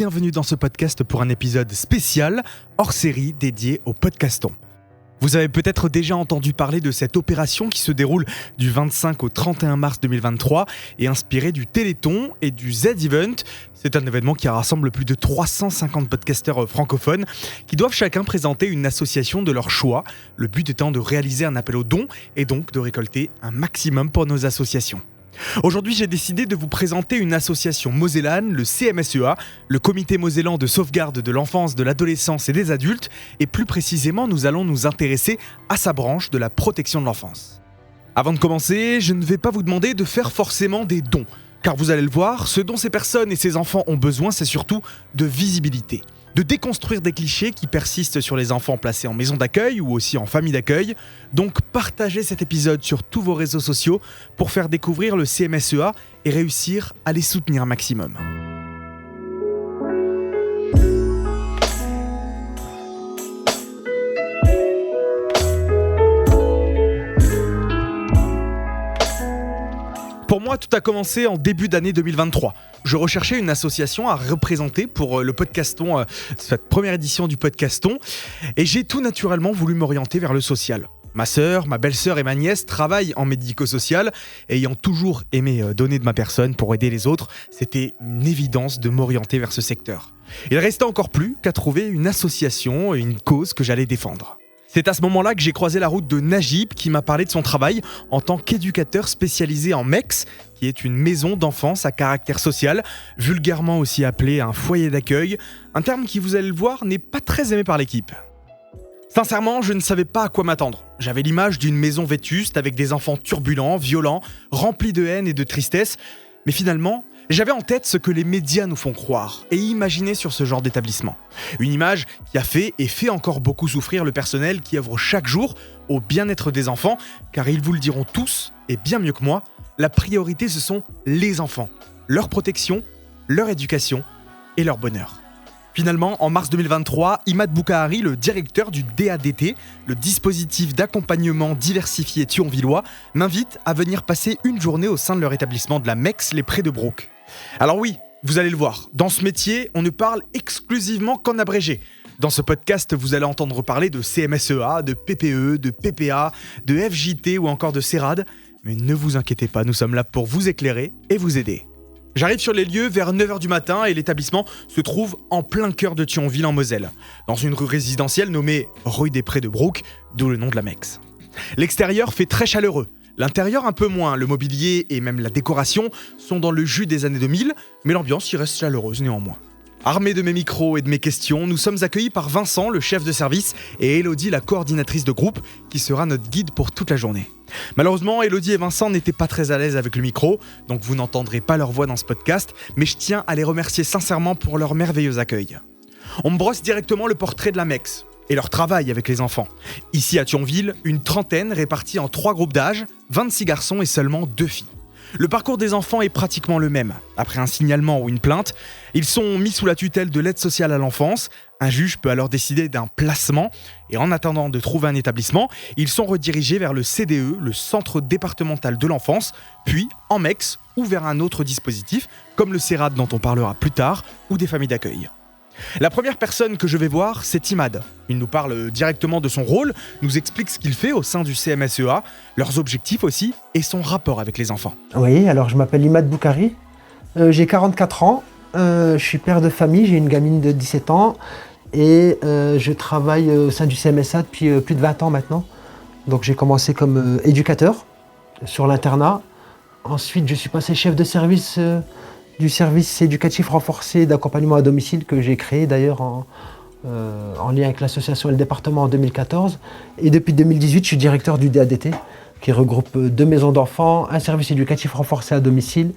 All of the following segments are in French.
bienvenue dans ce podcast pour un épisode spécial, hors série dédié au podcaston. Vous avez peut-être déjà entendu parler de cette opération qui se déroule du 25 au 31 mars 2023 et inspirée du Téléthon et du Z-Event. C'est un événement qui rassemble plus de 350 podcasteurs francophones qui doivent chacun présenter une association de leur choix, le but étant de réaliser un appel aux dons et donc de récolter un maximum pour nos associations. Aujourd'hui, j'ai décidé de vous présenter une association mosellane, le CMSEA, le Comité mosellan de sauvegarde de l'enfance, de l'adolescence et des adultes, et plus précisément, nous allons nous intéresser à sa branche de la protection de l'enfance. Avant de commencer, je ne vais pas vous demander de faire forcément des dons, car vous allez le voir, ce dont ces personnes et ces enfants ont besoin, c'est surtout de visibilité. De déconstruire des clichés qui persistent sur les enfants placés en maison d'accueil ou aussi en famille d'accueil. Donc partagez cet épisode sur tous vos réseaux sociaux pour faire découvrir le CMSEA et réussir à les soutenir un maximum. Pour moi, tout a commencé en début d'année 2023. Je recherchais une association à représenter pour le podcaston, cette première édition du podcaston, et j'ai tout naturellement voulu m'orienter vers le social. Ma sœur, ma belle-sœur et ma nièce travaillent en médico-social, et ayant toujours aimé donner de ma personne pour aider les autres, c'était une évidence de m'orienter vers ce secteur. Il restait encore plus qu'à trouver une association et une cause que j'allais défendre. C'est à ce moment-là que j'ai croisé la route de Najib qui m'a parlé de son travail en tant qu'éducateur spécialisé en MEX, qui est une maison d'enfance à caractère social, vulgairement aussi appelée un foyer d'accueil, un terme qui, vous allez le voir, n'est pas très aimé par l'équipe. Sincèrement, je ne savais pas à quoi m'attendre. J'avais l'image d'une maison vétuste avec des enfants turbulents, violents, remplis de haine et de tristesse, mais finalement, j'avais en tête ce que les médias nous font croire et imaginer sur ce genre d'établissement. Une image qui a fait et fait encore beaucoup souffrir le personnel qui œuvre chaque jour au bien-être des enfants, car ils vous le diront tous, et bien mieux que moi, la priorité ce sont les enfants, leur protection, leur éducation et leur bonheur. Finalement, en mars 2023, Imad Boukahari, le directeur du DADT, le dispositif d'accompagnement diversifié thionvillois, m'invite à venir passer une journée au sein de leur établissement de la MEX, les Prés de Brook. Alors oui, vous allez le voir, dans ce métier, on ne parle exclusivement qu'en abrégé. Dans ce podcast, vous allez entendre parler de CMSEA, de PPE, de PPA, de FJT ou encore de CERAD. Mais ne vous inquiétez pas, nous sommes là pour vous éclairer et vous aider. J'arrive sur les lieux vers 9h du matin et l'établissement se trouve en plein cœur de Thionville en Moselle, dans une rue résidentielle nommée rue des Prés de Brook, d'où le nom de la MEX. L'extérieur fait très chaleureux, l'intérieur un peu moins, le mobilier et même la décoration sont dans le jus des années 2000, mais l'ambiance y reste chaleureuse néanmoins. Armés de mes micros et de mes questions, nous sommes accueillis par Vincent, le chef de service, et Elodie, la coordinatrice de groupe, qui sera notre guide pour toute la journée. Malheureusement, Elodie et Vincent n'étaient pas très à l'aise avec le micro, donc vous n'entendrez pas leur voix dans ce podcast, mais je tiens à les remercier sincèrement pour leur merveilleux accueil. On me brosse directement le portrait de la MEX et leur travail avec les enfants. Ici à Thionville, une trentaine répartis en 3 groupes d'âge, 26 garçons et seulement 2 filles. Le parcours des enfants est pratiquement le même. Après un signalement ou une plainte, ils sont mis sous la tutelle de l'aide sociale à l'enfance. Un juge peut alors décider d'un placement et en attendant de trouver un établissement, ils sont redirigés vers le CDE, le Centre départemental de l'enfance, puis en MEX ou vers un autre dispositif comme le CERAD dont on parlera plus tard ou des familles d'accueil. La première personne que je vais voir, c'est Imad. Il nous parle directement de son rôle, nous explique ce qu'il fait au sein du CMSEA, leurs objectifs aussi et son rapport avec les enfants. Oui, alors je m'appelle Imad Boukahari, j'ai 44 ans, je suis père de famille, j'ai une gamine de 17 ans et je travaille au sein du CMSA depuis plus de 20 ans maintenant. Donc j'ai commencé comme éducateur sur l'internat, ensuite je suis passé chef de service du service éducatif renforcé d'accompagnement à domicile que j'ai créé d'ailleurs en lien avec l'association et le département en 2014. Et depuis 2018, je suis directeur du DADT qui regroupe 2 maisons d'enfants, un service éducatif renforcé à domicile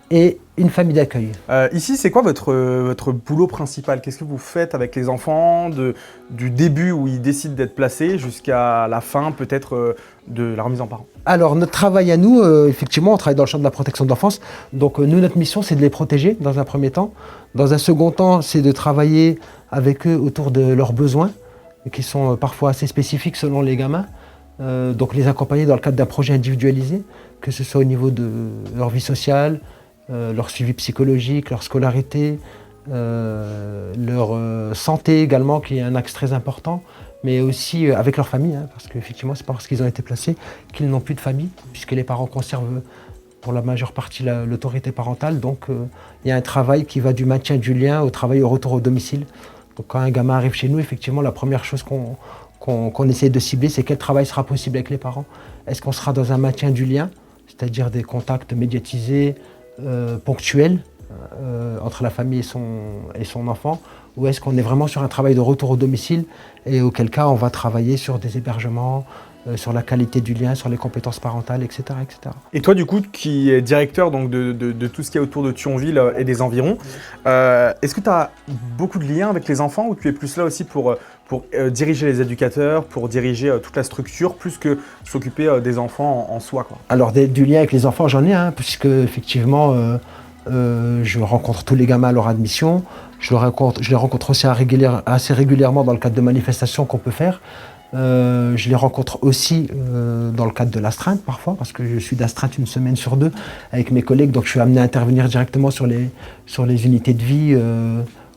et une famille d'accueil. Ici, c'est quoi votre boulot principal? Qu'est-ce que vous faites avec les enfants du début où ils décident d'être placés jusqu'à la fin peut-être de la remise en parents? Alors notre travail à nous, effectivement, on travaille dans le champ de la protection de l'enfance. Donc nous, notre mission, c'est de les protéger dans un premier temps. Dans un second temps, c'est de travailler avec eux autour de leurs besoins, qui sont parfois assez spécifiques selon les gamins. Donc les accompagner dans le cadre d'un projet individualisé, que ce soit au niveau de leur vie sociale, leur suivi psychologique, leur scolarité, leur santé également, qui est un axe très important, mais aussi avec leur famille, hein, parce qu'effectivement, c'est pas parce qu'ils ont été placés qu'ils n'ont plus de famille, puisque les parents conservent pour la majeure partie l'autorité parentale. Donc, il y a un travail qui va du maintien du lien au travail au retour au domicile. Donc, quand un gamin arrive chez nous, effectivement, la première chose qu'on essaie de cibler, c'est quel travail sera possible avec les parents. Est-ce qu'on sera dans un maintien du lien, c'est-à-dire des contacts médiatisés, ponctuels, entre la famille et son enfant, ou est-ce qu'on est vraiment sur un travail de retour au domicile et auquel cas on va travailler sur des hébergements, sur la qualité du lien, sur les compétences parentales, etc. etc. Et toi, du coup, qui est directeur donc, de tout ce qui est autour de Thionville et des environs, est-ce que tu as beaucoup de liens avec les enfants ou tu es plus là aussi pour diriger les éducateurs, pour diriger toute la structure, plus que s'occuper des enfants en soi, quoi? Alors, du lien avec les enfants, j'en ai un, puisque effectivement, je rencontre tous les gamins à leur admission. Je les rencontre aussi assez régulièrement dans le cadre de manifestations qu'on peut faire. Je les rencontre aussi dans le cadre de l'astreinte parfois, parce que je suis d'astreinte une semaine sur 2 avec mes collègues, donc je suis amené à intervenir directement sur les unités de vie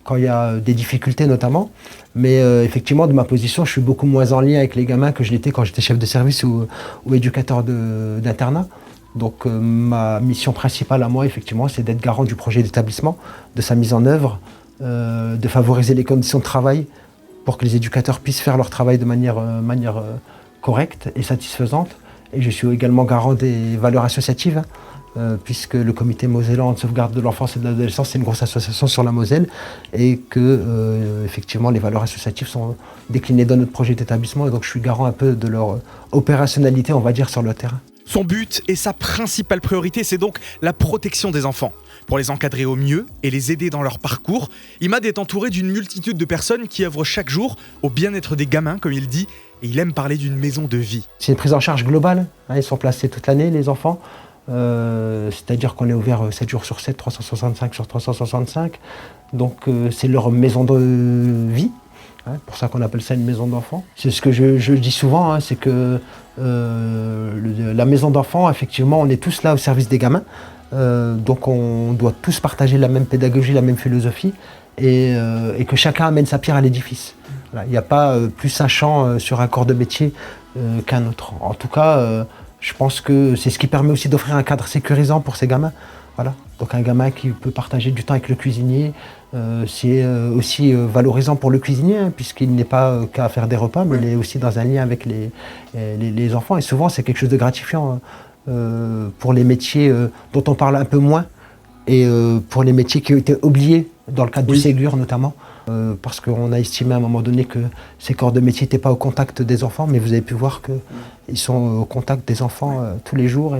quand il y a des difficultés notamment. Mais effectivement, de ma position, je suis beaucoup moins en lien avec les gamins que je l'étais quand j'étais chef de service ou éducateur d'internat. Donc ma mission principale à moi, effectivement, c'est d'être garant du projet d'établissement, de sa mise en œuvre, de favoriser les conditions de travail pour que les éducateurs puissent faire leur travail de manière correcte et satisfaisante. Et je suis également garant des valeurs associatives, puisque le comité mosellan de sauvegarde de l'enfance et de l'adolescence, c'est une grosse association sur la Moselle, et que effectivement les valeurs associatives sont déclinées dans notre projet d'établissement, et donc je suis garant un peu de leur opérationnalité, on va dire, sur le terrain. Son but et sa principale priorité, c'est donc la protection des enfants. Pour les encadrer au mieux et les aider dans leur parcours, Imad est entouré d'une multitude de personnes qui œuvrent chaque jour au bien-être des gamins, comme il dit, et il aime parler d'une maison de vie. C'est une prise en charge globale, hein, ils sont placés toute l'année, les enfants. C'est-à-dire qu'on est ouvert 7 jours sur 7, 365 sur 365. Donc c'est leur maison de vie. C'est pour ça qu'on appelle ça une maison d'enfants. C'est ce que je dis souvent, hein, c'est que la maison d'enfants, effectivement, on est tous là au service des gamins. Donc on doit tous partager la même pédagogie, la même philosophie, et que chacun amène sa pierre à l'édifice. Voilà, il n'y a pas plus sachant sur un corps de métier qu'un autre. En tout cas, je pense que c'est ce qui permet aussi d'offrir un cadre sécurisant pour ces gamins. Voilà. Donc un gamin qui peut partager du temps avec le cuisinier, c'est aussi valorisant pour le cuisinier, hein, puisqu'il n'est pas qu'à faire des repas, mais il est aussi dans un lien avec les enfants. Et souvent, c'est quelque chose de gratifiant pour les métiers dont on parle un peu moins, et pour les métiers qui ont été oubliés dans le cadre du Ségur notamment, parce qu'on a estimé à un moment donné que ces corps de métier n'étaient pas au contact des enfants, mais vous avez pu voir qu'ils sont au contact des enfants tous les jours,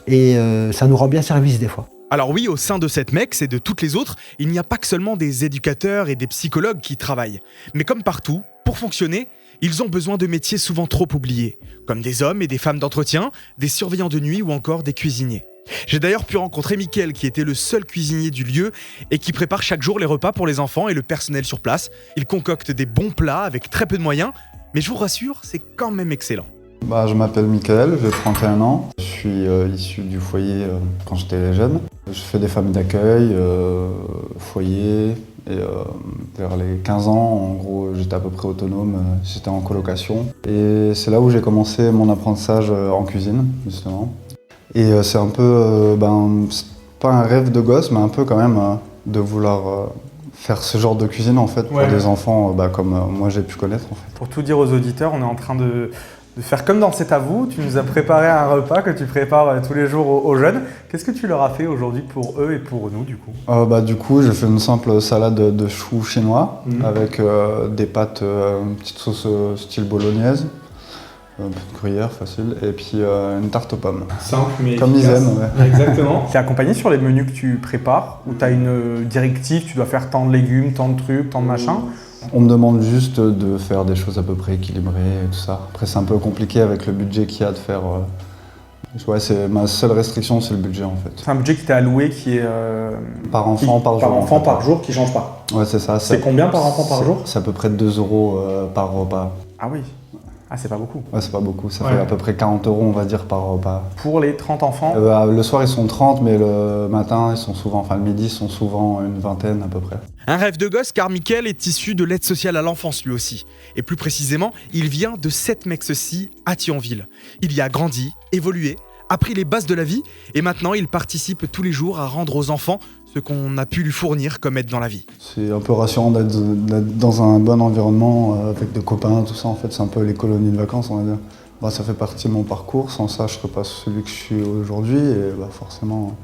et ça nous rend bien service des fois. Alors oui, au sein de cette MEX et de toutes les autres, il n'y a pas que seulement des éducateurs et des psychologues qui travaillent. Mais comme partout, pour fonctionner, ils ont besoin de métiers souvent trop oubliés, comme des hommes et des femmes d'entretien, des surveillants de nuit ou encore des cuisiniers. J'ai d'ailleurs pu rencontrer Mickaël, qui était le seul cuisinier du lieu et qui prépare chaque jour les repas pour les enfants et le personnel sur place. Il concocte des bons plats avec très peu de moyens, mais je vous rassure, c'est quand même excellent. Je m'appelle Mickaël, j'ai 31 ans. Je suis issu du foyer quand j'étais jeune. Je fais des familles d'accueil, foyer, et vers les 15 ans, en gros, j'étais à peu près autonome, j'étais en colocation. Et c'est là où j'ai commencé mon apprentissage en cuisine, justement. Et c'est un peu, c'est pas un rêve de gosse, mais un peu quand même de vouloir faire ce genre de cuisine en fait pour des enfants comme moi j'ai pu connaître en fait. Pour tout dire aux auditeurs, on est en train de faire comme dans C'est à vous. Tu nous as préparé un repas que tu prépares tous les jours aux jeunes. Qu'est-ce que tu leur as fait aujourd'hui pour eux et pour nous du coup? Du coup, j'ai fait une simple salade de choux chinois avec des pâtes, une petite sauce style bolognaise, un peu de gruyère facile, et puis une tarte aux pommes. Simple mais comme efficace. ils aiment, ouais. Exactement. Tu es accompagné sur les menus que tu prépares, où tu as une directive, tu dois faire tant de légumes, tant de trucs, tant de machins. On me demande juste de faire des choses à peu près équilibrées et tout ça. Après, c'est un peu compliqué avec le budget qu'il y a de faire. C'est ma seule restriction, c'est le budget en fait. C'est un budget qui t'est alloué qui est par enfant par jour. Par enfant en fait. par jour qui change pas. Ouais, c'est ça. C'est combien par enfant par jour? C'est à peu près 2 € par repas. Ah oui. Ah, c'est pas beaucoup. Ouais, c'est pas beaucoup. Ça Ouais. fait à peu près 40 €, on va dire, par repas. Pour les 30 enfants, Le soir, ils sont 30, mais le matin, ils sont souvent, enfin le midi, ils sont souvent une vingtaine à peu près. Un rêve de gosse car Mickaël est issu de l'aide sociale à l'enfance lui aussi. Et plus précisément, il vient de cette Mex-ci à Thionville. Il y a grandi, évolué, appris les bases de la vie et maintenant il participe tous les jours à rendre aux enfants ce qu'on a pu lui fournir comme aide dans la vie. C'est un peu rassurant d'être dans un bon environnement avec des copains, tout ça. En fait, c'est un peu les colonies de vacances, on va dire. Bah, ça fait partie de mon parcours. Sans ça, je ne serais pas celui que je suis aujourd'hui. Et bah, forcément,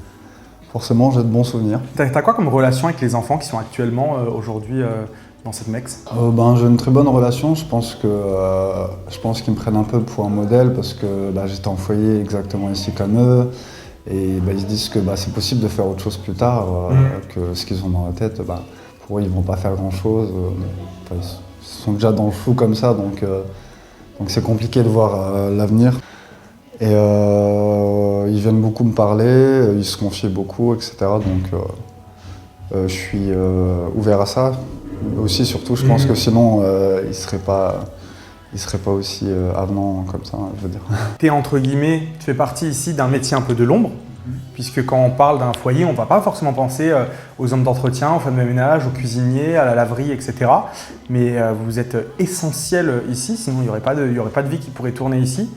j'ai de bons souvenirs. t'as quoi comme relation avec les enfants qui sont actuellement aujourd'hui dans cette Mex? J'ai une très bonne relation. Je pense qu'ils me prennent un peu pour un modèle parce que bah, j'étais en foyer exactement ici comme eux. Et bah, ils se disent que bah, c'est possible de faire autre chose plus tard, que ce qu'ils ont dans la tête, bah, pour eux, ils ne vont pas faire grand-chose. Ils sont déjà dans le flou comme ça, donc c'est compliqué de voir l'avenir. Et ils viennent beaucoup me parler, ils se confient beaucoup, etc. Donc je suis ouvert à ça. Aussi, surtout, je pense que sinon, ils ne seraient pas aussi avenants comme ça, je veux dire. Entre guillemets, tu fais partie ici d'un métier un peu de l'ombre, puisque quand on parle d'un foyer, on ne va pas forcément penser aux hommes d'entretien, aux femmes de ménage, aux cuisiniers, à la laverie, etc. Mais vous êtes essentiel ici, sinon il n'y aurait pas de vie qui pourrait tourner ici.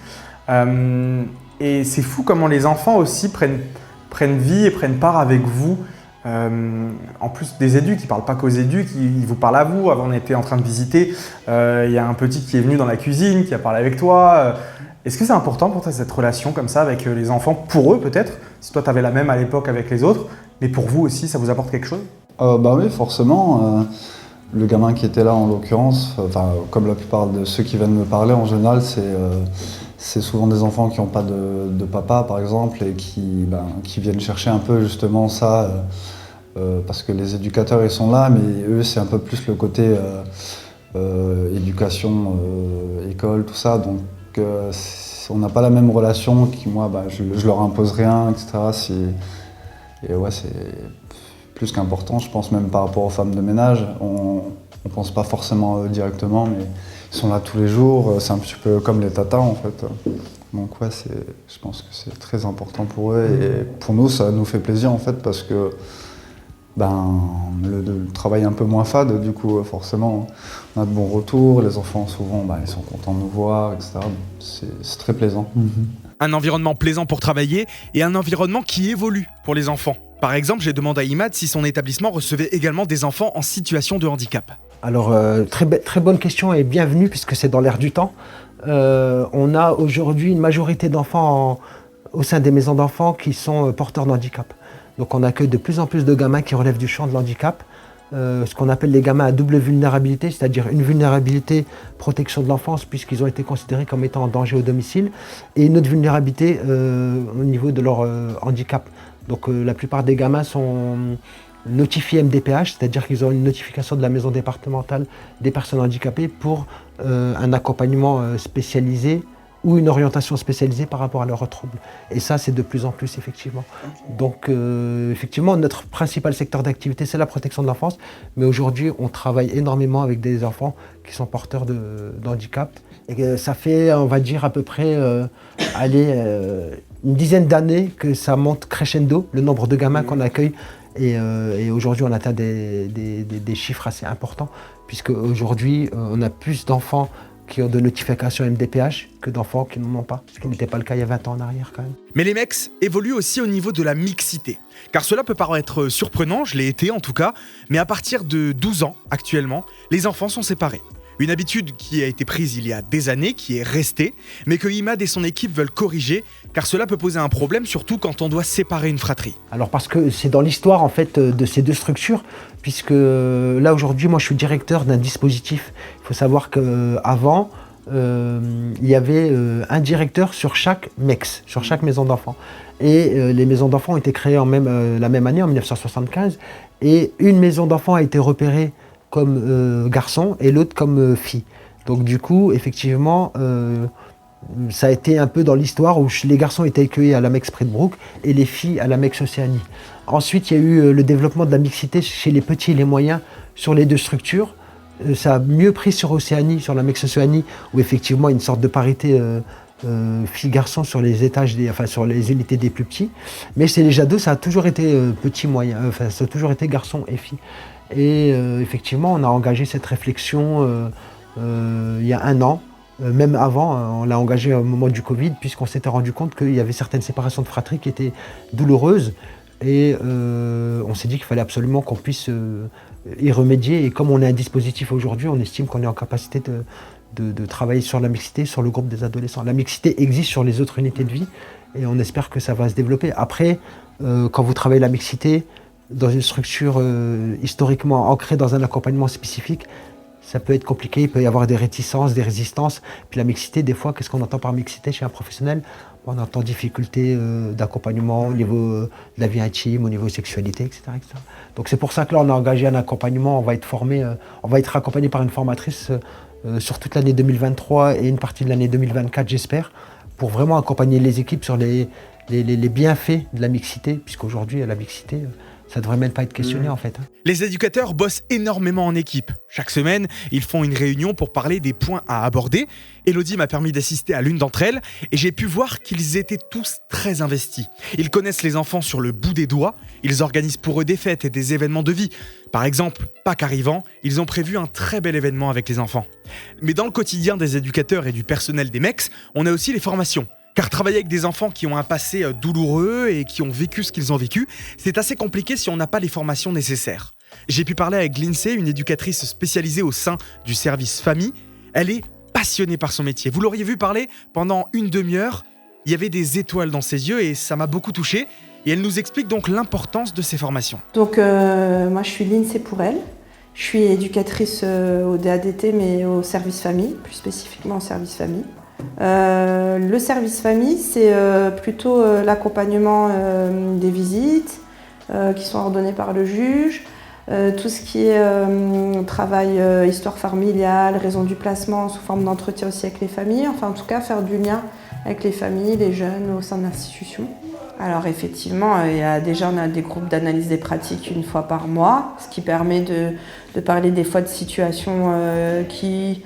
Et c'est fou comment les enfants aussi prennent vie et prennent part avec vous. En plus des éducs, ils ne parlent pas qu'aux éducs, ils vous parlent à vous. Avant, on était en train de visiter, il y a un petit qui est venu dans la cuisine, qui a parlé avec toi. Est-ce que c'est important pour toi cette relation comme ça avec les enfants, pour eux peut-être, si toi tu avais la même à l'époque avec les autres, mais pour vous aussi, ça vous apporte quelque chose? Bah oui, forcément. Le gamin qui était là en l'occurrence, comme la plupart de ceux qui viennent me parler en général, c'est souvent des enfants qui n'ont pas de papa par exemple et qui viennent chercher un peu justement ça parce que les éducateurs ils sont là, mais eux c'est un peu plus le côté éducation, école, tout ça. Donc on n'a pas la même relation qui moi je leur impose rien, etc. Et ouais, c'est plus qu'important, je pense, même par rapport aux femmes de ménage. On ne pense pas forcément directement, mais ils sont là tous les jours. C'est un petit peu comme les tatas, en fait. Donc ouais, je pense que c'est très important pour eux. Et pour nous, ça nous fait plaisir, en fait, parce que le travail est un peu moins fade, du coup, forcément, on a de bons retours. Les enfants, souvent, ils sont contents de nous voir, etc. C'est très plaisant. Un environnement plaisant pour travailler et un environnement qui évolue pour les enfants. Par exemple, j'ai demandé à Imad si son établissement recevait également des enfants en situation de handicap. Alors, très bonne question et bienvenue puisque c'est dans l'air du temps. On a aujourd'hui une majorité d'enfants au sein des maisons d'enfants qui sont porteurs de handicap. Donc on accueille de plus en plus de gamins qui relèvent du champ de l'handicap. Ce qu'on appelle les gamins à double vulnérabilité, c'est-à-dire une vulnérabilité protection de l'enfance puisqu'ils ont été considérés comme étant en danger au domicile et une autre vulnérabilité au niveau de leur handicap. Donc la plupart des gamins sont notifiés MDPH, c'est-à-dire qu'ils ont une notification de la maison départementale des personnes handicapées pour un accompagnement spécialisé ou une orientation spécialisée par rapport à leurs troubles. Et ça, c'est de plus en plus, effectivement. Okay. Donc, effectivement, notre principal secteur d'activité, c'est la protection de l'enfance. Mais aujourd'hui, on travaille énormément avec des enfants qui sont porteurs d'handicap. Et ça fait, on va dire, à peu près une dizaine d'années que ça monte crescendo, le nombre de gamins qu'on accueille. Et aujourd'hui, on atteint des chiffres assez importants, puisque aujourd'hui, on a plus d'enfants qui ont de notifications MDPH que d'enfants qui n'en ont pas, ce qui n'était pas le cas il y a 20 ans en arrière quand même. Mais les mecs évoluent aussi au niveau de la mixité. Car cela peut paraître surprenant, je l'ai été en tout cas, mais à partir de 12 ans actuellement, les enfants sont séparés. Une habitude qui a été prise il y a des années, qui est restée, mais que Imad et son équipe veulent corriger, car cela peut poser un problème, surtout quand on doit séparer une fratrie. Alors parce que c'est dans l'histoire en fait de ces deux structures, puisque là aujourd'hui, moi je suis directeur d'un dispositif. Il faut savoir qu'avant, il y avait un directeur sur chaque MEX, sur chaque maison d'enfants. Et les maisons d'enfants ont été créées la même année, en 1975, et une maison d'enfants a été repérée comme garçon et l'autre comme fille. Donc du coup, effectivement, ça a été un peu dans l'histoire où les garçons étaient accueillis à la MEX Springbrook et les filles à la MEX Océanie. Ensuite, il y a eu le développement de la mixité chez les petits et les moyens sur les deux structures. Ça a mieux pris sur Océanie, sur la Mex-Océanie, où effectivement il y a une sorte de parité filles-garçons sur les étages, sur les unités des plus petits. Mais chez les Jadot, ça a toujours été petit, moyen, ça a toujours été garçons et filles. Et effectivement, on a engagé cette réflexion il y a 1 an. Même avant, on l'a engagé au moment du Covid, puisqu'on s'était rendu compte qu'il y avait certaines séparations de fratrie qui étaient douloureuses. Et on s'est dit qu'il fallait absolument qu'on puisse y remédier. Et comme on a un dispositif aujourd'hui, on estime qu'on est en capacité de travailler sur la mixité, sur le groupe des adolescents. La mixité existe sur les autres unités de vie et on espère que ça va se développer. Après, quand vous travaillez la mixité dans une structure historiquement ancrée dans un accompagnement spécifique, ça peut être compliqué, il peut y avoir des réticences, des résistances. Puis la mixité, des fois, qu'est-ce qu'on entend par mixité chez un professionnel? On entend difficulté d'accompagnement au niveau de la vie intime, au niveau sexualité, etc., etc. Donc c'est pour ça que là, on a engagé un accompagnement, on va être formé, on va être accompagné par une formatrice sur toute l'année 2023 et une partie de l'année 2024, j'espère, pour vraiment accompagner les équipes sur les bienfaits de la mixité, puisqu'aujourd'hui, la mixité, ça ne devrait même pas être questionné en fait. Les éducateurs bossent énormément en équipe. Chaque semaine, ils font une réunion pour parler des points à aborder. Elodie m'a permis d'assister à l'une d'entre elles et j'ai pu voir qu'ils étaient tous très investis. Ils connaissent les enfants sur le bout des doigts, ils organisent pour eux des fêtes et des événements de vie. Par exemple, Pâques arrivant, ils ont prévu un très bel événement avec les enfants. Mais dans le quotidien des éducateurs et du personnel des MEX, on a aussi les formations. Car travailler avec des enfants qui ont un passé douloureux et qui ont vécu ce qu'ils ont vécu, c'est assez compliqué si on n'a pas les formations nécessaires. J'ai pu parler avec Lindsay, une éducatrice spécialisée au sein du service famille. Elle est passionnée par son métier. Vous l'auriez vu parler pendant une demi-heure. Il y avait des étoiles dans ses yeux et ça m'a beaucoup touché. Et elle nous explique donc l'importance de ces formations. Donc moi je suis Lindsay Pourel. Je suis éducatrice au DADT mais au service famille, plus spécifiquement au service famille. Le service famille, c'est plutôt l'accompagnement des visites qui sont ordonnées par le juge, tout ce qui est travail histoire familiale, raison du placement sous forme d'entretien aussi avec les familles, enfin en tout cas faire du lien avec les familles, les jeunes au sein de l'institution. Alors effectivement, on a des groupes d'analyse des pratiques 1 fois par mois, ce qui permet de parler des fois de situations qui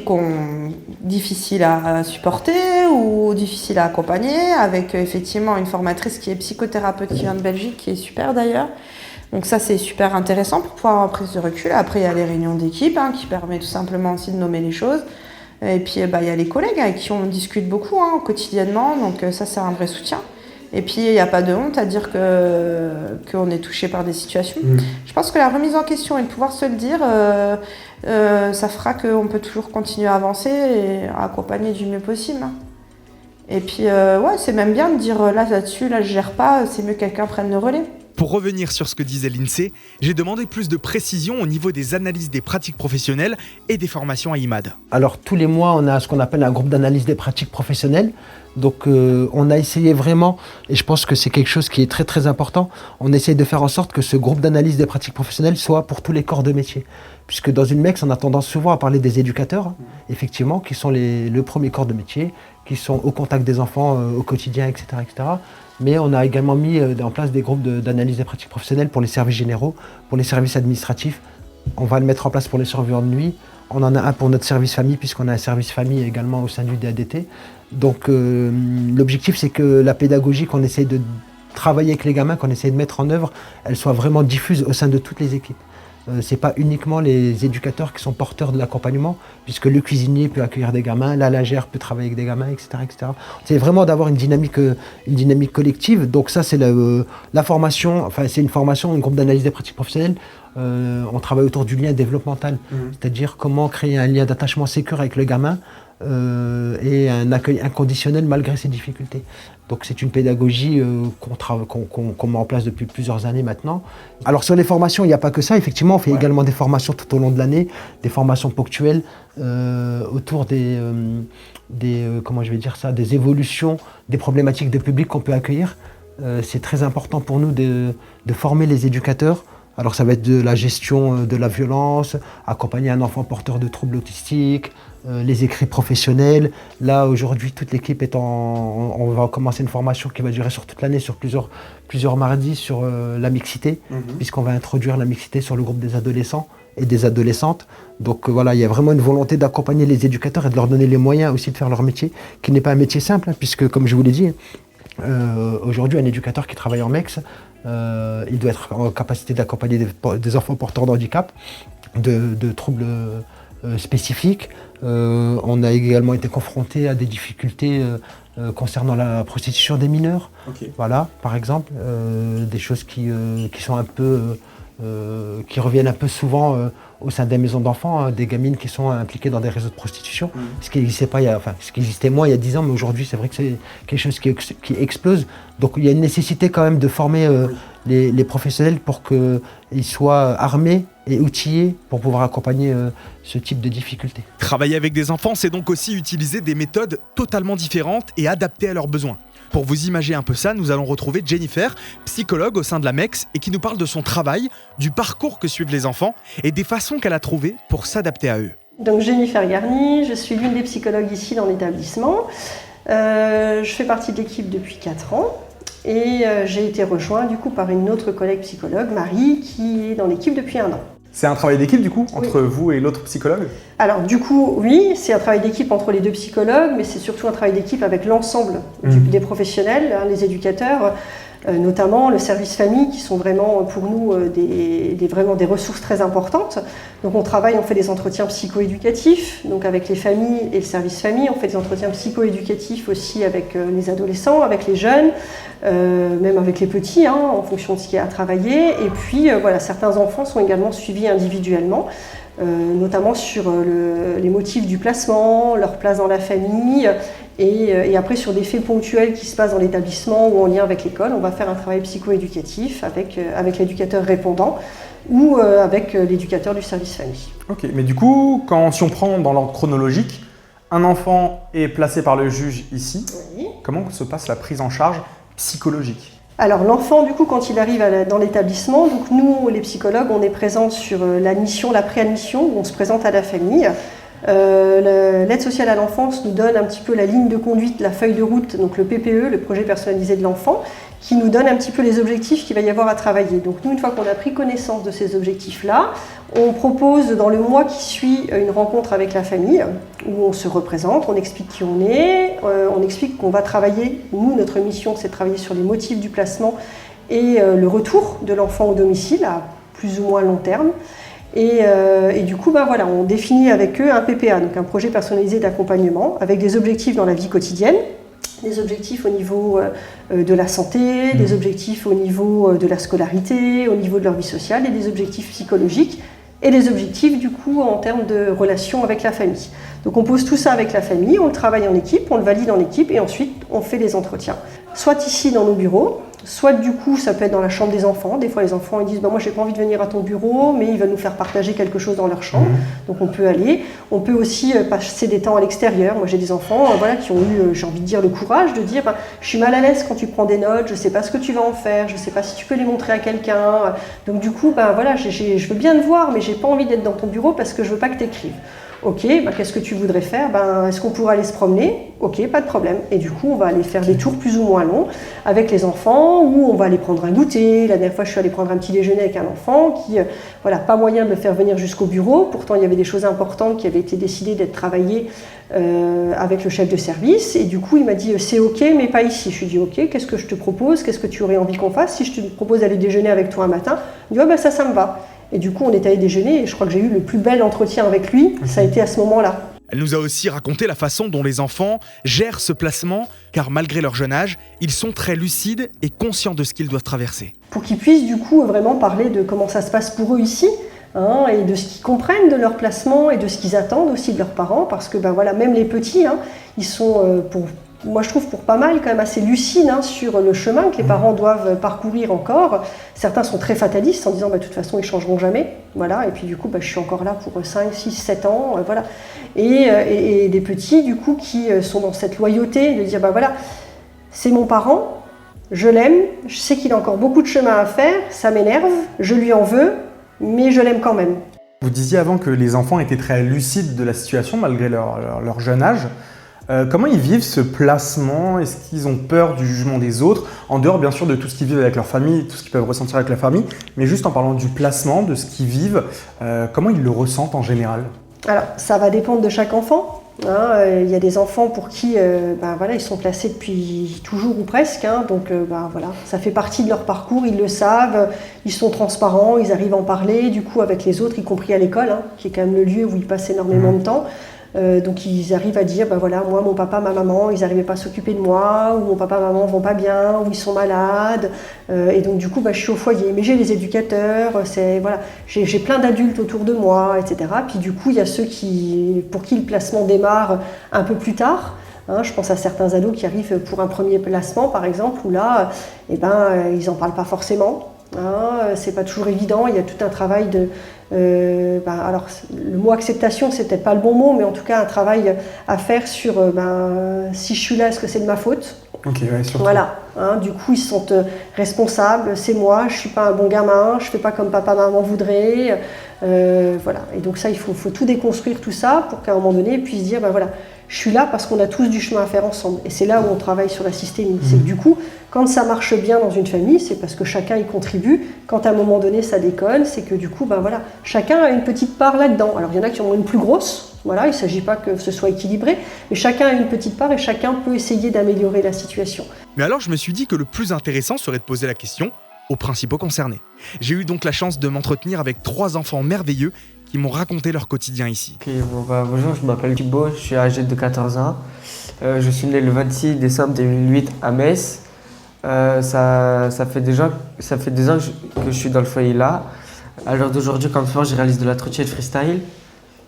sont difficiles à supporter ou difficiles à accompagner, avec effectivement une formatrice qui est psychothérapeute qui vient de Belgique, qui est super d'ailleurs. Donc ça c'est super intéressant pour pouvoir avoir prise de recul. Après il y a les réunions d'équipe qui permet tout simplement aussi de nommer les choses. Et puis il y a les collègues avec qui on discute beaucoup quotidiennement, donc ça c'est un vrai soutien. Et puis, il n'y a pas de honte à dire qu'on est touché par des situations. Je pense que la remise en question et de pouvoir se le dire, ça fera qu'on peut toujours continuer à avancer et à accompagner du mieux possible. Et puis, c'est même bien de dire là-dessus, je gère pas, c'est mieux que quelqu'un prenne le relais. Pour revenir sur ce que disait Lindsay, j'ai demandé plus de précision au niveau des analyses des pratiques professionnelles et des formations à IMAD. Alors tous les mois, on a ce qu'on appelle un groupe d'analyse des pratiques professionnelles. Donc on a essayé vraiment, et je pense que c'est quelque chose qui est très très important, on essaye de faire en sorte que ce groupe d'analyse des pratiques professionnelles soit pour tous les corps de métier. Puisque dans une MEX, on a tendance souvent à parler des éducateurs, effectivement, qui sont le premier corps de métier, qui sont au contact des enfants au quotidien, etc., etc. Mais on a également mis en place des groupes d'analyse des pratiques professionnelles pour les services généraux, pour les services administratifs. On va le mettre en place pour les surveillants de nuit. On en a un pour notre service famille, puisqu'on a un service famille également au sein du DADT. Donc l'objectif, c'est que la pédagogie qu'on essaie de travailler avec les gamins, qu'on essaie de mettre en œuvre, elle soit vraiment diffuse au sein de toutes les équipes. C'est pas uniquement les éducateurs qui sont porteurs de l'accompagnement, puisque le cuisinier peut accueillir des gamins, la lingère peut travailler avec des gamins, etc., etc. C'est vraiment d'avoir une dynamique collective. Donc ça, c'est la formation, enfin c'est une formation, un groupe d'analyse des pratiques professionnelles. On travaille autour du lien développemental, c'est-à-dire comment créer un lien d'attachement sécure avec le gamin et un accueil inconditionnel malgré ses difficultés. Donc c'est une pédagogie qu'on met en place depuis plusieurs années maintenant. Alors sur les formations, il n'y a pas que ça. Effectivement, on fait également des formations tout au long de l'année, des formations ponctuelles autour des évolutions, des problématiques de public qu'on peut accueillir. C'est très important pour nous de former les éducateurs. Alors ça va être de la gestion de la violence, accompagner un enfant porteur de troubles autistiques, les écrits professionnels. Là aujourd'hui toute l'équipe on va commencer une formation qui va durer sur toute l'année, sur plusieurs mardis sur la mixité, puisqu'on va introduire la mixité sur le groupe des adolescents et des adolescentes. Donc voilà, il y a vraiment une volonté d'accompagner les éducateurs et de leur donner les moyens aussi de faire leur métier, qui n'est pas un métier simple, hein, puisque comme je vous l'ai dit, aujourd'hui un éducateur qui travaille en MEX, il doit être en capacité d'accompagner des enfants porteurs de handicap, de troubles spécifiques. On a également été confronté à des difficultés concernant la prostitution des mineurs. Ok. Voilà, par exemple, des choses qui sont un peu, qui reviennent un peu souvent au sein des maisons d'enfants, hein, des gamines qui sont impliquées dans des réseaux de prostitution, ce qui n'existait pas, ce qui existait moins il y a 10 ans, mais aujourd'hui c'est vrai que c'est quelque chose qui explose. Donc il y a une nécessité quand même de former les professionnels pour qu'ils soient armés et outillés pour pouvoir accompagner ce type de difficultés. Travailler avec des enfants, c'est donc aussi utiliser des méthodes totalement différentes et adaptées à leurs besoins. Pour vous imager un peu ça, nous allons retrouver Jennifer, psychologue au sein de la MEX, et qui nous parle de son travail, du parcours que suivent les enfants et des façons qu'elle a trouvées pour s'adapter à eux. Donc Jennifer Garny, je suis l'une des psychologues ici dans l'établissement. Je fais partie de l'équipe depuis 4 ans et j'ai été rejointe du coup par une autre collègue psychologue, Marie, qui est dans l'équipe depuis 1 an. C'est un travail d'équipe du coup, entre vous et l'autre psychologue? Alors du coup, oui, c'est un travail d'équipe entre les 2 psychologues, mais c'est surtout un travail d'équipe avec l'ensemble des professionnels, hein, les éducateurs, notamment le service famille, qui sont vraiment pour nous vraiment des ressources très importantes. Donc on travaille, on fait des entretiens psycho-éducatifs, donc avec les familles et le service famille, on fait des entretiens psycho-éducatifs aussi avec les adolescents, avec les jeunes, même avec les petits, hein, en fonction de ce qu'il y a à travailler. Et puis voilà, certains enfants sont également suivis individuellement, notamment sur les motifs du placement, leur place dans la famille, et après sur des faits ponctuels qui se passent dans l'établissement ou en lien avec l'école, on va faire un travail psycho-éducatif avec l'éducateur répondant ou avec l'éducateur du service famille. Ok, mais du coup, si on prend dans l'ordre chronologique, un enfant est placé par le juge ici, Oui. comment se passe la prise en charge psychologique? Alors l'enfant, du coup, quand il arrive dans l'établissement, donc nous, les psychologues, on est présents sur l'admission, la préadmission, où on se présente à la famille. L'aide sociale à l'enfance nous donne un petit peu la ligne de conduite, la feuille de route, donc le PPE, le projet personnalisé de l'enfant, qui nous donne un petit peu les objectifs qu'il va y avoir à travailler. Donc nous, une fois qu'on a pris connaissance de ces objectifs-là, on propose dans le mois qui suit une rencontre avec la famille, où on se représente, on explique qui on est, on explique qu'on va travailler, nous, notre mission, c'est de travailler sur les motifs du placement et le retour de l'enfant au domicile à plus ou moins long terme. Et du coup, voilà, on définit avec eux un PPA, donc un projet personnalisé d'accompagnement, avec des objectifs dans la vie quotidienne, des objectifs au niveau de la santé, des objectifs au niveau de la scolarité, au niveau de leur vie sociale, et des objectifs psychologiques, et des objectifs du coup en termes de relation avec la famille. Donc on pose tout ça avec la famille, on le travaille en équipe, on le valide en équipe, et ensuite on fait les entretiens. Soit ici dans nos bureaux, soit du coup ça peut être dans la chambre des enfants. Des fois les enfants ils disent moi j'ai pas envie de venir à ton bureau, mais ils veulent nous faire partager quelque chose dans leur chambre, donc on peut aller. On peut aussi passer des temps à l'extérieur. Moi j'ai des enfants qui ont eu, j'ai envie de dire, le courage de dire je suis mal à l'aise quand tu prends des notes, je sais pas ce que tu vas en faire, je sais pas si tu peux les montrer à quelqu'un, donc du coup je veux bien te voir mais j'ai pas envie d'être dans ton bureau parce que je veux pas que tu écrives. Ok, qu'est-ce que tu voudrais faire? Est-ce qu'on pourrait aller se promener? Ok, pas de problème. Et du coup, on va aller faire des tours plus ou moins longs avec les enfants, ou on va aller prendre un goûter. La dernière fois, je suis allée prendre un petit déjeuner avec un enfant qui, pas moyen de le faire venir jusqu'au bureau. Pourtant, il y avait des choses importantes qui avaient été décidées d'être travaillées avec le chef de service. Et du coup, il m'a dit, c'est ok, mais pas ici. Je lui ai dit, ok, qu'est-ce que je te propose? Qu'est-ce que tu aurais envie qu'on fasse? Si je te propose d'aller déjeuner avec toi un matin, il me dit, ça me va. Et du coup, on est allé déjeuner et je crois que j'ai eu le plus bel entretien avec lui. Ça a été à ce moment-là. Elle nous a aussi raconté la façon dont les enfants gèrent ce placement, car malgré leur jeune âge, ils sont très lucides et conscients de ce qu'ils doivent traverser. Pour qu'ils puissent du coup vraiment parler de comment ça se passe pour eux ici, et de ce qu'ils comprennent de leur placement et de ce qu'ils attendent aussi de leurs parents, parce que même les petits, ils sont moi je trouve pour pas mal quand même assez lucides sur le chemin que les parents doivent parcourir encore. Certains sont très fatalistes en disant de toute façon ils changeront jamais, et puis du coup je suis encore là pour 5, 6, 7 ans, et des petits du coup qui sont dans cette loyauté de dire c'est mon parent, je l'aime, je sais qu'il a encore beaucoup de chemin à faire, ça m'énerve, je lui en veux, mais je l'aime quand même. Vous disiez avant que les enfants étaient très lucides de la situation malgré leur jeune âge. Comment ils vivent ce placement? Est-ce qu'ils ont peur du jugement des autres? En dehors, bien sûr, de tout ce qu'ils vivent avec leur famille, tout ce qu'ils peuvent ressentir avec la famille, mais juste en parlant du placement, de ce qu'ils vivent, comment ils le ressentent en général? Alors, ça va dépendre de chaque enfant. Il y a des enfants pour qui ils sont placés depuis toujours ou presque. Donc, ça fait partie de leur parcours, ils le savent, ils sont transparents, ils arrivent à en parler, du coup, avec les autres, y compris à l'école, qui est quand même le lieu où ils passent énormément de temps. Donc ils arrivent à dire, moi, mon papa, ma maman, ils n'arrivaient pas à s'occuper de moi, ou mon papa, ma maman vont pas bien, ou ils sont malades, et donc du coup, je suis au foyer. Mais j'ai les éducateurs, j'ai plein d'adultes autour de moi, etc. Puis du coup, il y a ceux pour qui le placement démarre un peu plus tard. Je pense à certains ados qui arrivent pour un premier placement, par exemple, où là, ils n'en parlent pas forcément. C'est pas toujours évident, il y a tout un travail de... alors, le mot acceptation, c'est peut-être pas le bon mot, mais en tout cas, un travail à faire sur si je suis là, est-ce que c'est de ma faute? Ok, ouais, surtout. Voilà, du coup, ils se sentent responsables, c'est moi, je suis pas un bon gamin, je fais pas comme papa, maman voudrait. Voilà, et donc ça, il faut tout déconstruire, tout ça, pour qu'à un moment donné, ils puissent dire, je suis là parce qu'on a tous du chemin à faire ensemble. Et c'est là où on travaille sur la systémie. C'est que du coup, quand ça marche bien dans une famille, c'est parce que chacun y contribue. Quand à un moment donné, ça déconne, c'est que du coup, chacun a une petite part là-dedans. Alors, il y en a qui ont une plus grosse. Voilà, il ne s'agit pas que ce soit équilibré, mais chacun a une petite part et chacun peut essayer d'améliorer la situation. Mais alors, je me suis dit que le plus intéressant serait de poser la question aux principaux concernés. J'ai eu donc la chance de m'entretenir avec 3 enfants merveilleux qui m'ont raconté leur quotidien ici. Bonjour, je m'appelle Thibaut, je suis âgé de 14 ans. Je suis né le 26 décembre 2008 à Metz. Ça fait 2 ans que je suis dans le foyer là. À l'heure d'aujourd'hui, comme sport, je réalise de la trottinette freestyle.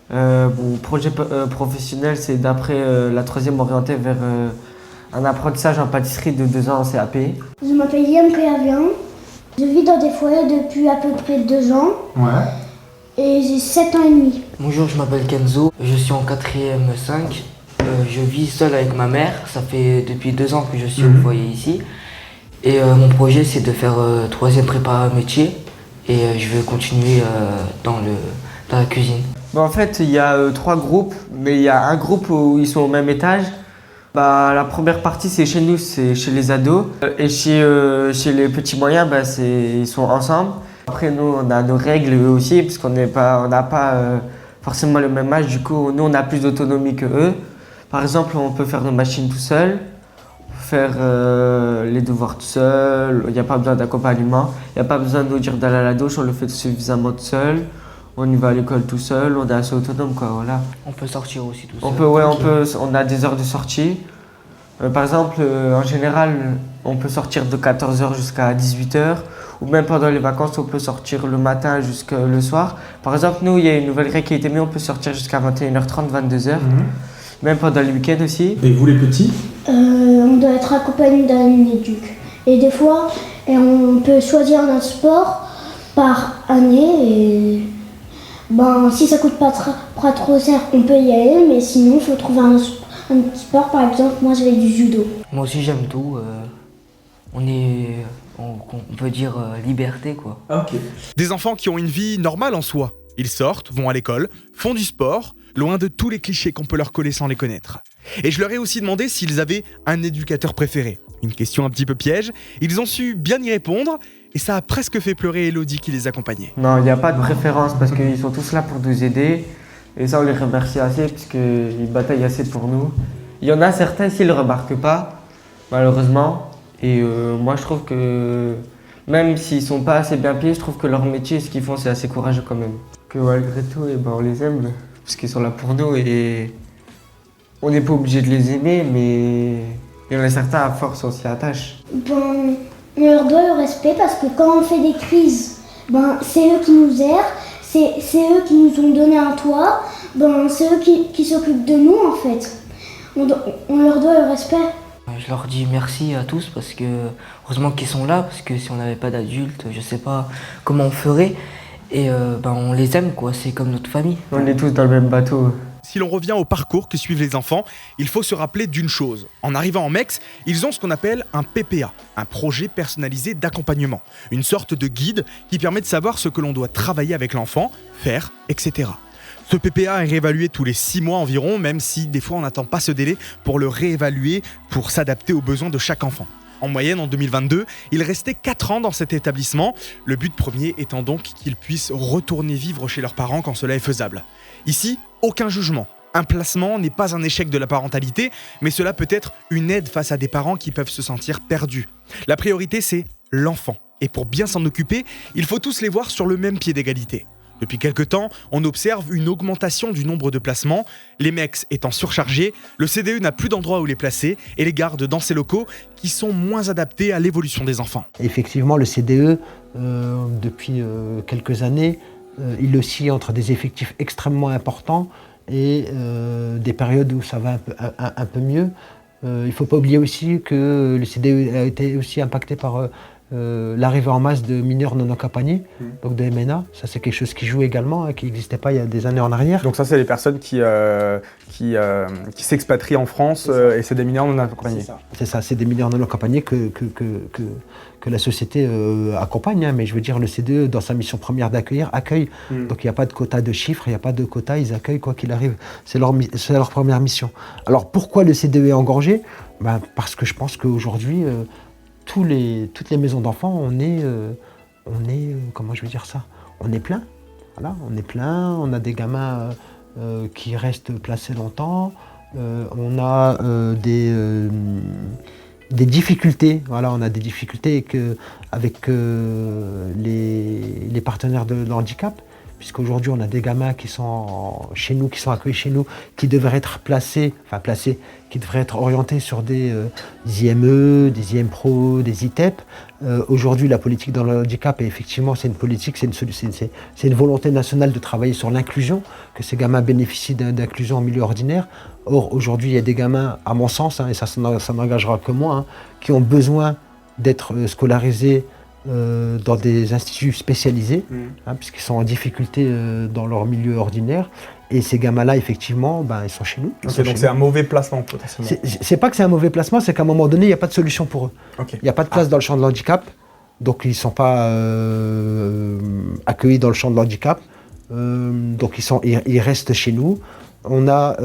Mon projet professionnel, c'est d'après la 3e orienté vers un apprentissage en pâtisserie de 2 ans en CAP. Je m'appelle Liam Préavian. Je vis dans des foyers depuis à peu près 2 ans. Ouais. Et j'ai 7 ans et demi. Bonjour, je m'appelle Kenzo, je suis en 4e 5. Je vis seul avec ma mère, ça fait depuis 2 ans que je suis au foyer ici. Et mon projet, c'est de faire 3e prépa métier et je vais continuer dans la cuisine. En fait, il y a 3 groupes, mais il y a un groupe où ils sont au même étage. La première partie, c'est chez nous, c'est chez les ados. Et chez les petits moyens, ils sont ensemble. Après, nous, on a nos règles eux aussi, parce qu'on n'a pas forcément le même âge. Du coup, nous, on a plus d'autonomie que eux. Par exemple, on peut faire nos machines tout seul, faire les devoirs tout seul. Il n'y a pas besoin d'accompagnement. Il n'y a pas besoin de nous dire d'aller à la douche, on le fait suffisamment tout seul. On y va à l'école tout seul, on est assez autonome, quoi, voilà. On peut sortir aussi tout seul. On a des heures de sortie. Par exemple, en général, on peut sortir de 14h jusqu'à 18h. Ou même pendant les vacances, on peut sortir le matin jusqu'au le soir. Par exemple, nous, il y a une nouvelle règle qui a été mise, on peut sortir jusqu'à 21h30, 22h. Même pendant le week-end aussi. Et vous les petits? On doit être accompagné d'un éduc. Et des fois, on peut choisir notre sport par année. Et si ça coûte pas trop cher, on peut y aller. Mais sinon, il faut trouver un petit sport. Par exemple, moi, je fais du judo. Moi aussi, j'aime tout. On peut dire liberté, quoi. Ok. Des enfants qui ont une vie normale en soi. Ils sortent, vont à l'école, font du sport, loin de tous les clichés qu'on peut leur coller sans les connaître. Et je leur ai aussi demandé s'ils avaient un éducateur préféré. Une question un petit peu piège. Ils ont su bien y répondre et ça a presque fait pleurer Elodie qui les accompagnait. Non, il n'y a pas de préférence parce qu'ils sont tous là pour nous aider. Et ça, on les remercie assez parce qu'ils bataillent assez pour nous. Il y en a certains qui ne le remarquent pas, malheureusement. Et moi, je trouve que même s'ils ne sont pas assez bien payés, je trouve que leur métier, ce qu'ils font, c'est assez courageux quand même. Que malgré tout, on les aime parce qu'ils sont là pour nous et on n'est pas obligé de les aimer, mais il y en a certains, à force, on s'y attache. On leur doit le respect parce que quand on fait des crises, c'est eux qui nous aident, c'est eux qui nous ont donné un toit, c'est eux qui s'occupent de nous en fait. On leur doit le respect. Je leur dis merci à tous parce que heureusement qu'ils sont là, parce que si on n'avait pas d'adultes, je sais pas comment on ferait. Et on les aime, quoi, c'est comme notre famille. On est tous dans le même bateau. Si l'on revient au parcours que suivent les enfants, il faut se rappeler d'une chose. En arrivant en MEX, ils ont ce qu'on appelle un PPA, un projet personnalisé d'accompagnement. Une sorte de guide qui permet de savoir ce que l'on doit travailler avec l'enfant, faire, etc. Ce PPA est réévalué tous les 6 mois environ, même si des fois on n'attend pas ce délai pour le réévaluer, pour s'adapter aux besoins de chaque enfant. En moyenne, en 2022, il restait 4 ans dans cet établissement, le but premier étant donc qu'ils puissent retourner vivre chez leurs parents quand cela est faisable. Ici, aucun jugement. Un placement n'est pas un échec de la parentalité, mais cela peut être une aide face à des parents qui peuvent se sentir perdus. La priorité, c'est l'enfant. Et pour bien s'en occuper, il faut tous les voir sur le même pied d'égalité. Depuis quelque temps, on observe une augmentation du nombre de placements. Les MEX étant surchargés, le CDE n'a plus d'endroit où les placer et les garde dans ces locaux qui sont moins adaptés à l'évolution des enfants. Effectivement, le CDE, depuis quelques années, il oscille entre des effectifs extrêmement importants et des périodes où ça va un peu mieux. Il ne faut pas oublier aussi que le CDE a été aussi impacté par l'arrivée en masse de mineurs non accompagnés, donc de MNA. Ça, c'est quelque chose qui joue également, qui n'existait pas il y a des années en arrière. Donc ça, c'est les personnes qui s'expatrient en France et c'est des mineurs non accompagnés. C'est ça, c'est des mineurs non accompagnés que la société accompagne. Mais je veux dire, le CDE, dans sa mission première d'accueillir, accueille. Donc il n'y a pas de quota de chiffres, il n'y a pas de quota, ils accueillent quoi qu'il arrive. C'est leur première mission. Alors pourquoi le CDE est engorgé ? Parce que je pense qu'aujourd'hui, toutes les maisons d'enfants, on est comment je vais dire ça ? On est plein. Voilà, on est plein, on a des gamins qui restent placés longtemps, on a des difficultés. Voilà, on a des difficultés avec les partenaires de handicap, puisqu'aujourd'hui on a des gamins qui sont chez nous, qui sont accueillis chez nous, qui devraient être qui devraient être orientés sur des IME, des IMPRO, des ITEP. Aujourd'hui, la politique dans le handicap, et effectivement, c'est une politique, c'est une volonté nationale de travailler sur l'inclusion, que ces gamins bénéficient d'inclusion en milieu ordinaire. Or, aujourd'hui, il y a des gamins, à mon sens, et ça n'engagera que moi, qui ont besoin d'être scolarisés dans des instituts spécialisés, puisqu'ils sont en difficulté dans leur milieu ordinaire. Et ces gamins-là, effectivement, ils sont chez nous. Donc c'est un mauvais placement potentiellement. C'est pas que c'est un mauvais placement, c'est qu'à un moment donné, il n'y a pas de solution pour eux. Il n'y a pas de place dans le champ de l'handicap, donc ils ne sont pas accueillis dans le champ de l'handicap. Donc ils restent chez nous. On a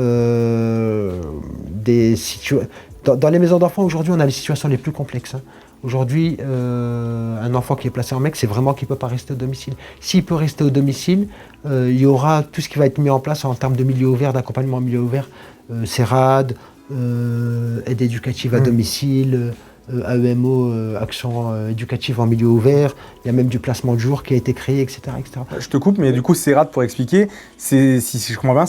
des situations... Dans les maisons d'enfants, aujourd'hui, on a les situations les plus complexes. Aujourd'hui, un enfant qui est placé en MEC, c'est vraiment qu'il ne peut pas rester au domicile. S'il peut rester au domicile, il y aura tout ce qui va être mis en place en termes de milieu ouvert, d'accompagnement en milieu ouvert, CERAD, aide éducative à domicile, AEMO, action éducative en milieu ouvert. Il y a même du placement de jour qui a été créé, etc. etc. Je te coupe, mais du coup, CERAD, pour expliquer, si je comprends bien,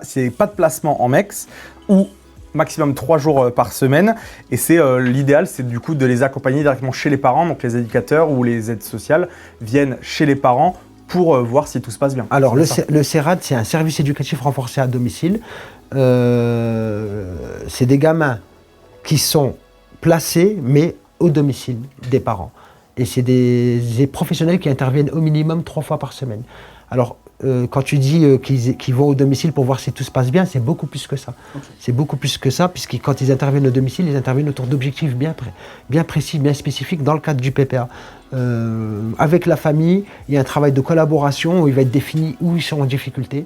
c'est pas de placement en MEX ou maximum 3 jours par semaine, et c'est l'idéal, c'est du coup de les accompagner directement chez les parents, donc les éducateurs ou les aides sociales viennent chez les parents pour voir si tout se passe bien. Alors le CERAD, c'est un service éducatif renforcé à domicile. C'est des gamins qui sont placés, mais au domicile des parents. Et c'est des professionnels qui interviennent au minimum 3 fois par semaine. Alors, quand tu dis qu'ils vont au domicile pour voir si tout se passe bien, c'est beaucoup plus que ça. C'est beaucoup plus que ça, puisque quand ils interviennent au domicile, ils interviennent autour d'objectifs bien précis, bien spécifiques dans le cadre du PPA. Avec la famille, il y a un travail de collaboration où il va être défini où ils sont en difficulté,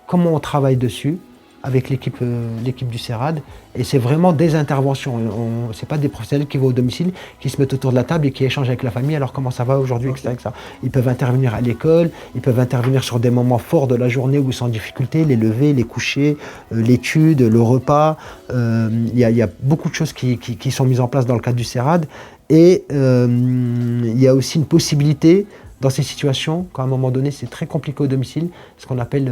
comment on travaille dessus avec l'équipe du CERAD. Et c'est vraiment des interventions. Ce n'est pas des professionnels qui vont au domicile, qui se mettent autour de la table et qui échangent avec la famille, alors comment ça va aujourd'hui, etc. Ils peuvent intervenir à l'école, ils peuvent intervenir sur des moments forts de la journée où ils sont en difficulté, les lever, les coucher, l'étude, le repas. Il y a beaucoup de choses qui sont mises en place dans le cadre du CERAD. Et il y a aussi une possibilité, dans ces situations, quand à un moment donné c'est très compliqué au domicile, ce qu'on appelle,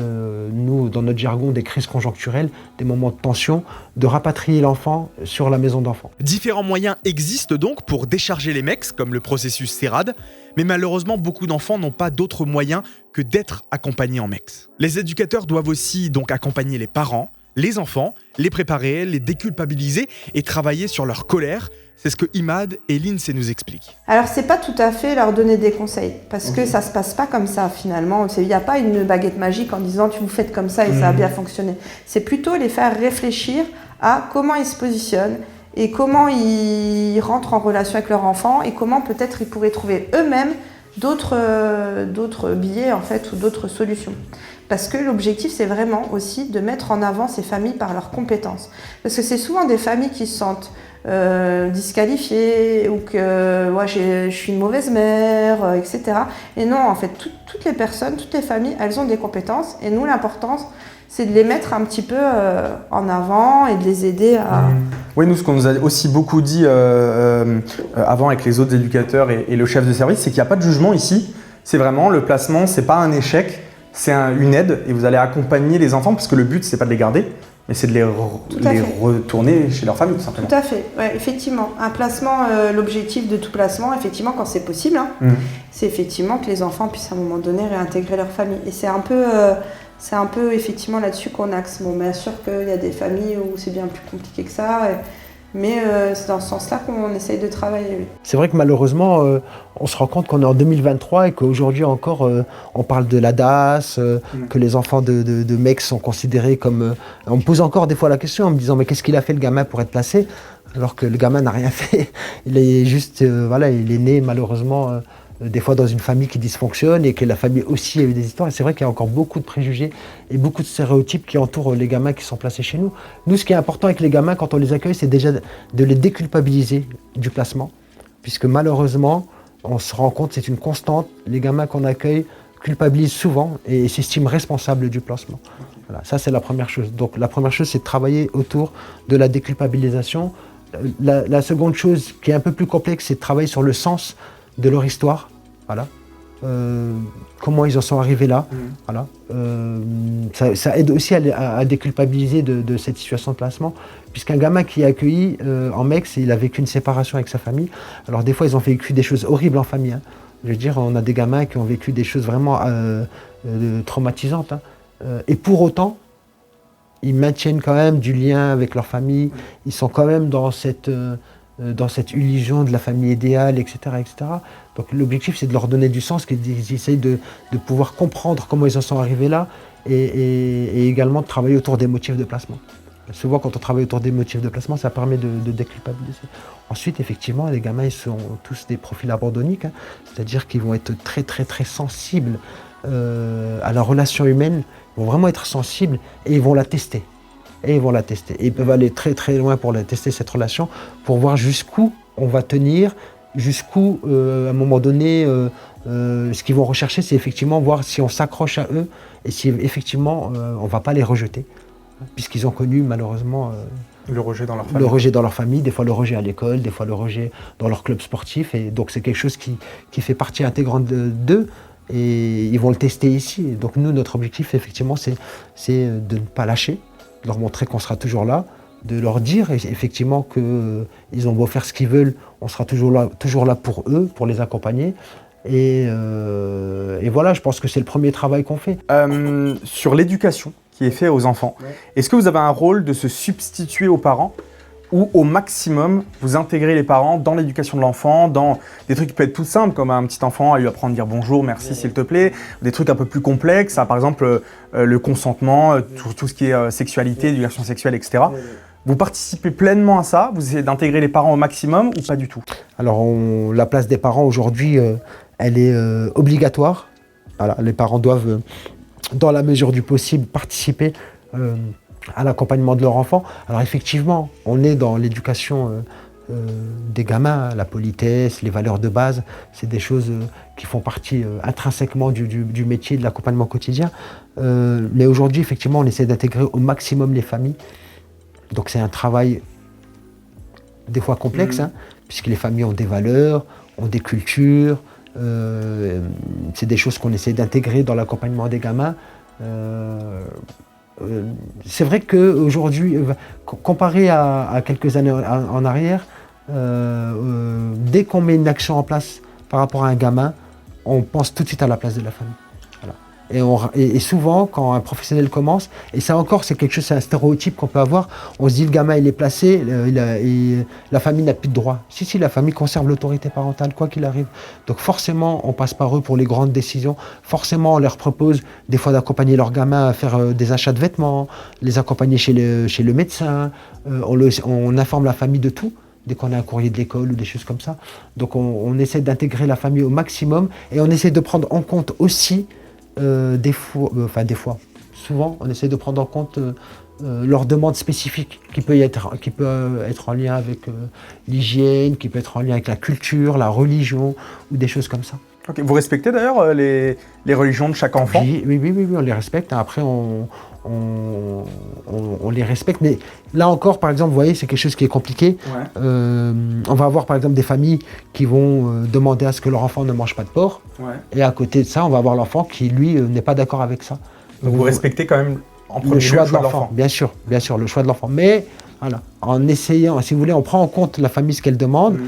nous, dans notre jargon, des crises conjoncturelles, des moments de tension, de rapatrier l'enfant sur la maison d'enfant. Différents moyens existent donc pour décharger les MEX, comme le processus CERAD, mais malheureusement, beaucoup d'enfants n'ont pas d'autres moyens que d'être accompagnés en MEX. Les éducateurs doivent aussi donc accompagner les parents, les enfants, les préparer, les déculpabiliser et travailler sur leur colère. C'est ce que Imad et l'INSEE nous expliquent. Alors, c'est pas tout à fait leur donner des conseils, parce que ça se passe pas comme ça finalement. Il n'y a pas une baguette magique en disant tu vous faites comme ça et ça va bien fonctionner. C'est plutôt les faire réfléchir à comment ils se positionnent et comment ils rentrent en relation avec leur enfant et comment peut-être ils pourraient trouver eux-mêmes d'autres billets en fait ou d'autres solutions. parce que l'objectif, c'est vraiment aussi de mettre en avant ces familles par leurs compétences. Parce que c'est souvent des familles qui se sentent disqualifiées ou que je suis une mauvaise mère, etc. Et non, en fait, toutes les personnes, toutes les familles, elles ont des compétences. Et nous, l'importance, c'est de les mettre un petit peu en avant et de les aider à... Oui, nous, ce qu'on nous a aussi beaucoup dit avant avec les autres éducateurs et le chef de service, c'est qu'il n'y a pas de jugement ici. C'est vraiment le placement, c'est pas un échec, c'est une aide et vous allez accompagner les enfants parce que le but, c'est pas de les garder, mais c'est de les retourner chez leur famille, tout simplement. Tout à fait, ouais, effectivement. Un placement, l'objectif de tout placement, effectivement, quand c'est possible, c'est effectivement que les enfants puissent à un moment donné réintégrer leur famille. Et c'est un peu effectivement là-dessus qu'on axe. Bon, bien sûr qu'il y a des familles où c'est bien plus compliqué que ça, mais c'est dans ce sens-là qu'on essaye de travailler. Oui. C'est vrai que malheureusement, on se rend compte qu'on est en 2023 et qu'aujourd'hui encore, on parle de la DAS, que les enfants de mecs sont considérés comme... on me pose encore des fois la question en me disant « mais qu'est-ce qu'il a fait le gamin pour être placé ?» alors que le gamin n'a rien fait. Il est juste, il est né malheureusement... des fois dans une famille qui dysfonctionne et que la famille aussi a eu des histoires. Et c'est vrai qu'il y a encore beaucoup de préjugés et beaucoup de stéréotypes qui entourent les gamins qui sont placés chez nous. Nous, ce qui est important avec les gamins quand on les accueille, c'est déjà de les déculpabiliser du placement. Puisque malheureusement, on se rend compte, c'est une constante, les gamins qu'on accueille culpabilisent souvent et s'estiment responsables du placement. Voilà, ça c'est la première chose. Donc la première chose, c'est de travailler autour de la déculpabilisation. La seconde chose qui est un peu plus complexe, c'est de travailler sur le sens de leur histoire. Voilà. Comment ils en sont arrivés là. Voilà. Ça aide aussi à déculpabiliser de cette situation de placement, puisqu'un gamin qui est accueilli en MEX, il a vécu une séparation avec sa famille. Alors des fois, ils ont vécu des choses horribles en famille. Je veux dire, on a des gamins qui ont vécu des choses vraiment traumatisantes. Et pour autant, ils maintiennent quand même du lien avec leur famille. Ils sont quand même dans cette illusion de la famille idéale, etc. etc. Donc l'objectif, c'est de leur donner du sens, qu'ils essayent de pouvoir comprendre comment ils en sont arrivés là et également de travailler autour des motifs de placement. Souvent, quand on travaille autour des motifs de placement, ça permet de déculpabiliser. Ensuite, effectivement, les gamins, ils sont tous des profils abandonniques, c'est-à-dire qu'ils vont être très, très, très sensibles à la relation humaine, ils vont vraiment être sensibles et ils vont la tester. Et ils peuvent aller très très loin pour tester cette relation, pour voir jusqu'où on va tenir, jusqu'où, à un moment donné, ce qu'ils vont rechercher, c'est effectivement voir si on s'accroche à eux et si effectivement on ne va pas les rejeter. Puisqu'ils ont connu malheureusement le rejet dans leur famille. Le rejet dans leur famille, des fois le rejet à l'école, des fois le rejet dans leur club sportif. Et donc c'est quelque chose qui fait partie intégrante d'eux. Et ils vont le tester ici. Et donc nous, notre objectif, effectivement, c'est de ne pas lâcher, de leur montrer qu'on sera toujours là, de leur dire effectivement qu'ils ont beau faire ce qu'ils veulent, on sera toujours là pour eux, pour les accompagner. Et voilà, je pense que c'est le premier travail qu'on fait. Sur l'éducation qui est faite aux enfants, est-ce que vous avez un rôle de se substituer aux parents ou au maximum vous intégrez les parents dans l'éducation de l'enfant, dans des trucs qui peuvent être tout simples, comme un petit enfant à lui apprendre à dire bonjour, merci s'il te plaît, des trucs un peu plus complexes, par exemple le consentement, tout ce qui est sexualité, éducation sexuelle, etc. Vous participez pleinement à ça? Vous essayez d'intégrer les parents au maximum ou pas du tout? Alors la place des parents aujourd'hui, elle est obligatoire. Voilà, les parents doivent, dans la mesure du possible, participer à l'accompagnement de leur enfant. Alors effectivement, on est dans l'éducation des gamins, la politesse, les valeurs de base, c'est des choses qui font partie intrinsèquement du métier de l'accompagnement quotidien. Mais aujourd'hui, effectivement, on essaie d'intégrer au maximum les familles. Donc c'est un travail des fois complexe, puisque les familles ont des valeurs, ont des cultures, c'est des choses qu'on essaie d'intégrer dans l'accompagnement des gamins. C'est vrai qu'aujourd'hui, comparé à quelques années en arrière, dès qu'on met une action en place par rapport à un gamin, on pense tout de suite à la place de la famille. Voilà. Et souvent, quand un professionnel commence, et ça encore, c'est quelque chose, c'est un stéréotype qu'on peut avoir, on se dit le gamin il est placé, la famille n'a plus de droit. Si, la famille conserve l'autorité parentale, quoi qu'il arrive. Donc forcément, on passe par eux pour les grandes décisions. Forcément, on leur propose des fois d'accompagner leurs gamins à faire des achats de vêtements, les accompagner chez le médecin, on informe la famille de tout. Dès qu'on a un courrier de l'école ou des choses comme ça. Donc on essaie d'intégrer la famille au maximum et on essaie de prendre en compte aussi des fois, souvent, on essaie de prendre en compte leurs demandes spécifiques qui peut être en lien avec l'hygiène, qui peut être en lien avec la culture, la religion ou des choses comme ça. Ok. Vous respectez d'ailleurs les religions de chaque enfant? Oui, on les respecte. Après, on les respecte. Mais là encore, par exemple, vous voyez, c'est quelque chose qui est compliqué. Ouais. On va avoir par exemple des familles qui vont demander à ce que leur enfant ne mange pas de porc. Ouais. Et à côté de ça, on va avoir l'enfant qui, lui, n'est pas d'accord avec ça. Donc vous respectez quand même en premier le lieu choix de l'enfant. Bien sûr, le choix de l'enfant. Mais voilà, en essayant, si vous voulez, on prend en compte la famille, ce qu'elle demande.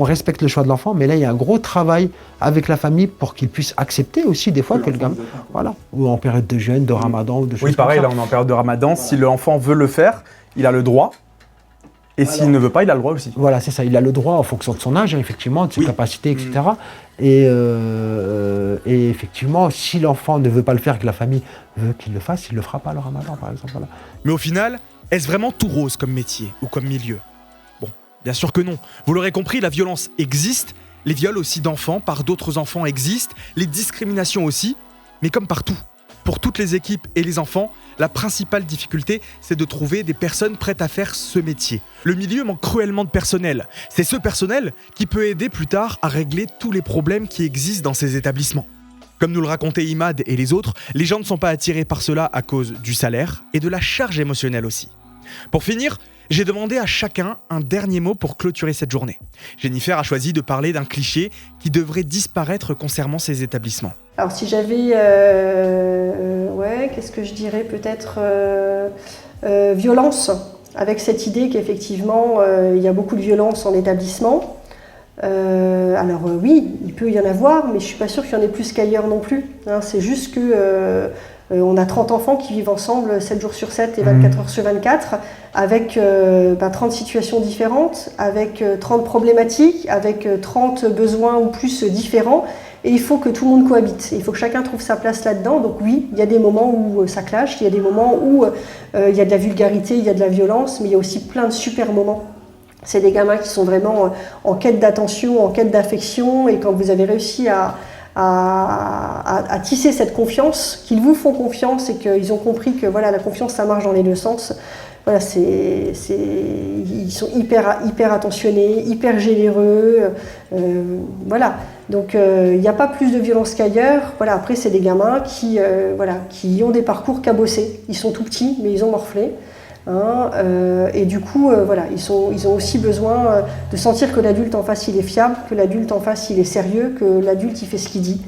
On respecte le choix de l'enfant, mais là, il y a un gros travail avec la famille pour qu'il puisse accepter aussi des fois que le gamin, voilà, ou en période de jeûne, de ramadan ou de choses comme ça. Oui, pareil, là, on est en période de ramadan. Si l'enfant veut le faire, il a le droit. Et s'il ne veut pas, il a le droit aussi. Voilà, c'est ça. Il a le droit en fonction de son âge, effectivement, de ses capacités, etc. Et effectivement, si l'enfant ne veut pas le faire et que la famille veut qu'il le fasse, il ne le fera pas le ramadan, par exemple. Voilà. Mais au final, est-ce vraiment tout rose comme métier ou comme milieu? Bon, bien sûr que non. Vous l'aurez compris, la violence existe, les viols aussi d'enfants par d'autres enfants existent, les discriminations aussi, mais comme partout. Pour toutes les équipes et les enfants, la principale difficulté, c'est de trouver des personnes prêtes à faire ce métier. Le milieu manque cruellement de personnel. C'est ce personnel qui peut aider plus tard à régler tous les problèmes qui existent dans ces établissements. Comme nous le racontaient Imad et les autres, les gens ne sont pas attirés par cela à cause du salaire et de la charge émotionnelle aussi. Pour finir, j'ai demandé à chacun un dernier mot pour clôturer cette journée. Jennifer a choisi de parler d'un cliché qui devrait disparaître concernant ces établissements. Alors si j'avais, qu'est-ce que je dirais, peut-être violence, avec cette idée qu'effectivement il y a beaucoup de violence en établissement. Oui, il peut y en avoir, mais je ne suis pas sûre qu'il y en ait plus qu'ailleurs non plus. Hein, c'est juste que on a 30 enfants qui vivent ensemble 7 jours sur 7 et 24 heures sur 24, avec 30 situations différentes, avec 30 problématiques, avec 30 besoins ou plus différents. Et il faut que tout le monde cohabite. Il faut que chacun trouve sa place là-dedans. Donc oui, il y a des moments où ça clash, il y a des moments où il y a de la vulgarité, il y a de la violence, mais il y a aussi plein de super moments. C'est des gamins qui sont vraiment en quête d'attention, en quête d'affection, et quand vous avez réussi à tisser cette confiance, qu'ils vous font confiance et qu'ils ont compris que voilà, la confiance, ça marche dans les deux sens. Voilà, ils sont hyper attentionnés, hyper généreux. Voilà. Donc il n'y a pas plus de violence qu'ailleurs. Voilà, après, c'est des gamins qui ont des parcours cabossés. Ils sont tout petits, mais ils ont morflé. Hein, et du coup, ils ont aussi besoin de sentir que l'adulte en face, il est fiable, que l'adulte en face, il est sérieux, que l'adulte, il fait ce qu'il dit.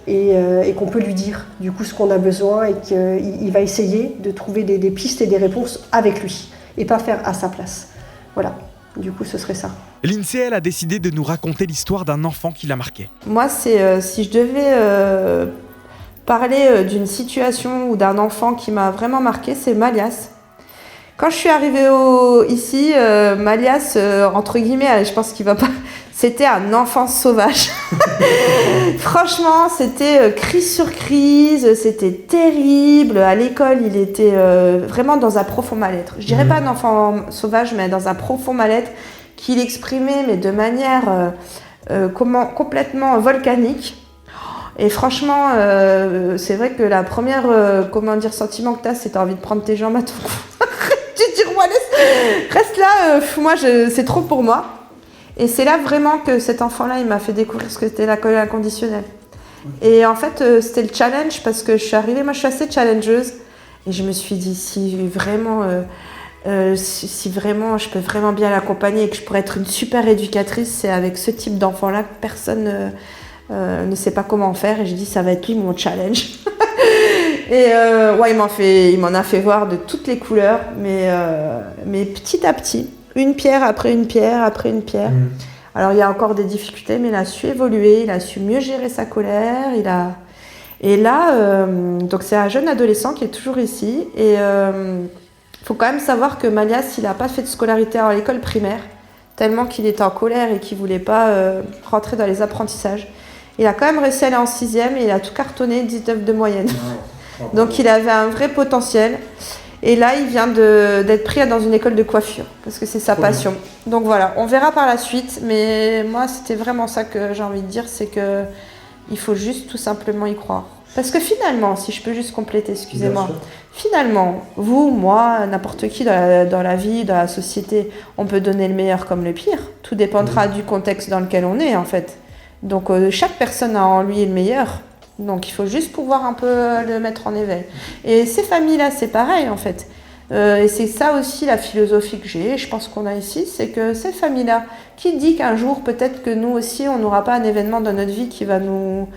Et qu'on peut lui dire du coup ce qu'on a besoin et qu'il va essayer de trouver des pistes et des réponses avec lui et pas faire à sa place. Voilà, du coup ce serait ça. Lindsay, elle a décidé de nous raconter l'histoire d'un enfant qui l'a marqué. Moi, c'est si je devais parler d'une situation ou d'un enfant qui m'a vraiment marqué, c'est Malias. Quand je suis arrivée ici, Malias, entre guillemets, je pense qu'il va pas... C'était un enfant sauvage. Franchement, c'était crise sur crise, c'était terrible. À l'école, il était vraiment dans un profond mal-être. Je dirais pas un enfant sauvage, mais dans un profond mal-être qu'il exprimait, mais de manière complètement volcanique. Et franchement, c'est vrai que la première sentiment que tu as, c'est que tu as envie de prendre tes jambes à ton cou. Tu te dis, reste là, moi, c'est trop pour moi. Et c'est là vraiment que cet enfant-là, il m'a fait découvrir ce que c'était l'accueil inconditionnel. Et en fait, c'était le challenge parce que je suis arrivée, moi je suis assez challengeuse. Et je me suis dit, si vraiment je peux vraiment bien l'accompagner et que je pourrais être une super éducatrice, c'est avec ce type d'enfant-là que personne ne sait pas comment faire. Et j'ai dit, ça va être lui mon challenge. Et il m'en a fait voir de toutes les couleurs, mais petit à petit. Une pierre après une pierre après une pierre. Alors il y a encore des difficultés, mais il a su évoluer, il a su mieux gérer sa colère. Et là, donc c'est un jeune adolescent qui est toujours ici. Et il faut quand même savoir que Malias, il n'a pas fait de scolarité à l'école primaire, tellement qu'il était en colère et qu'il ne voulait pas rentrer dans les apprentissages. Il a quand même réussi à aller en 6e et il a tout cartonné, 19 de moyenne. Donc il avait un vrai potentiel. Et là, il vient d'être pris dans une école de coiffure, parce que c'est sa passion. Donc voilà, on verra par la suite, mais moi, c'était vraiment ça que j'ai envie de dire, c'est qu'il faut juste tout simplement y croire. Parce que finalement, si je peux juste compléter, excusez-moi, finalement, vous, moi, n'importe qui dans la vie, dans la société, on peut donner le meilleur comme le pire. Tout dépendra du contexte dans lequel on est, en fait. Donc, chaque personne a en lui le meilleur. Donc, il faut juste pouvoir un peu le mettre en éveil. Et ces familles-là, c'est pareil, en fait. Et c'est ça aussi la philosophie que j'ai, et je pense qu'on a ici, c'est que ces familles-là, qui dit qu'un jour, peut-être que nous aussi, on n'aura pas un événement dans notre vie qui va nous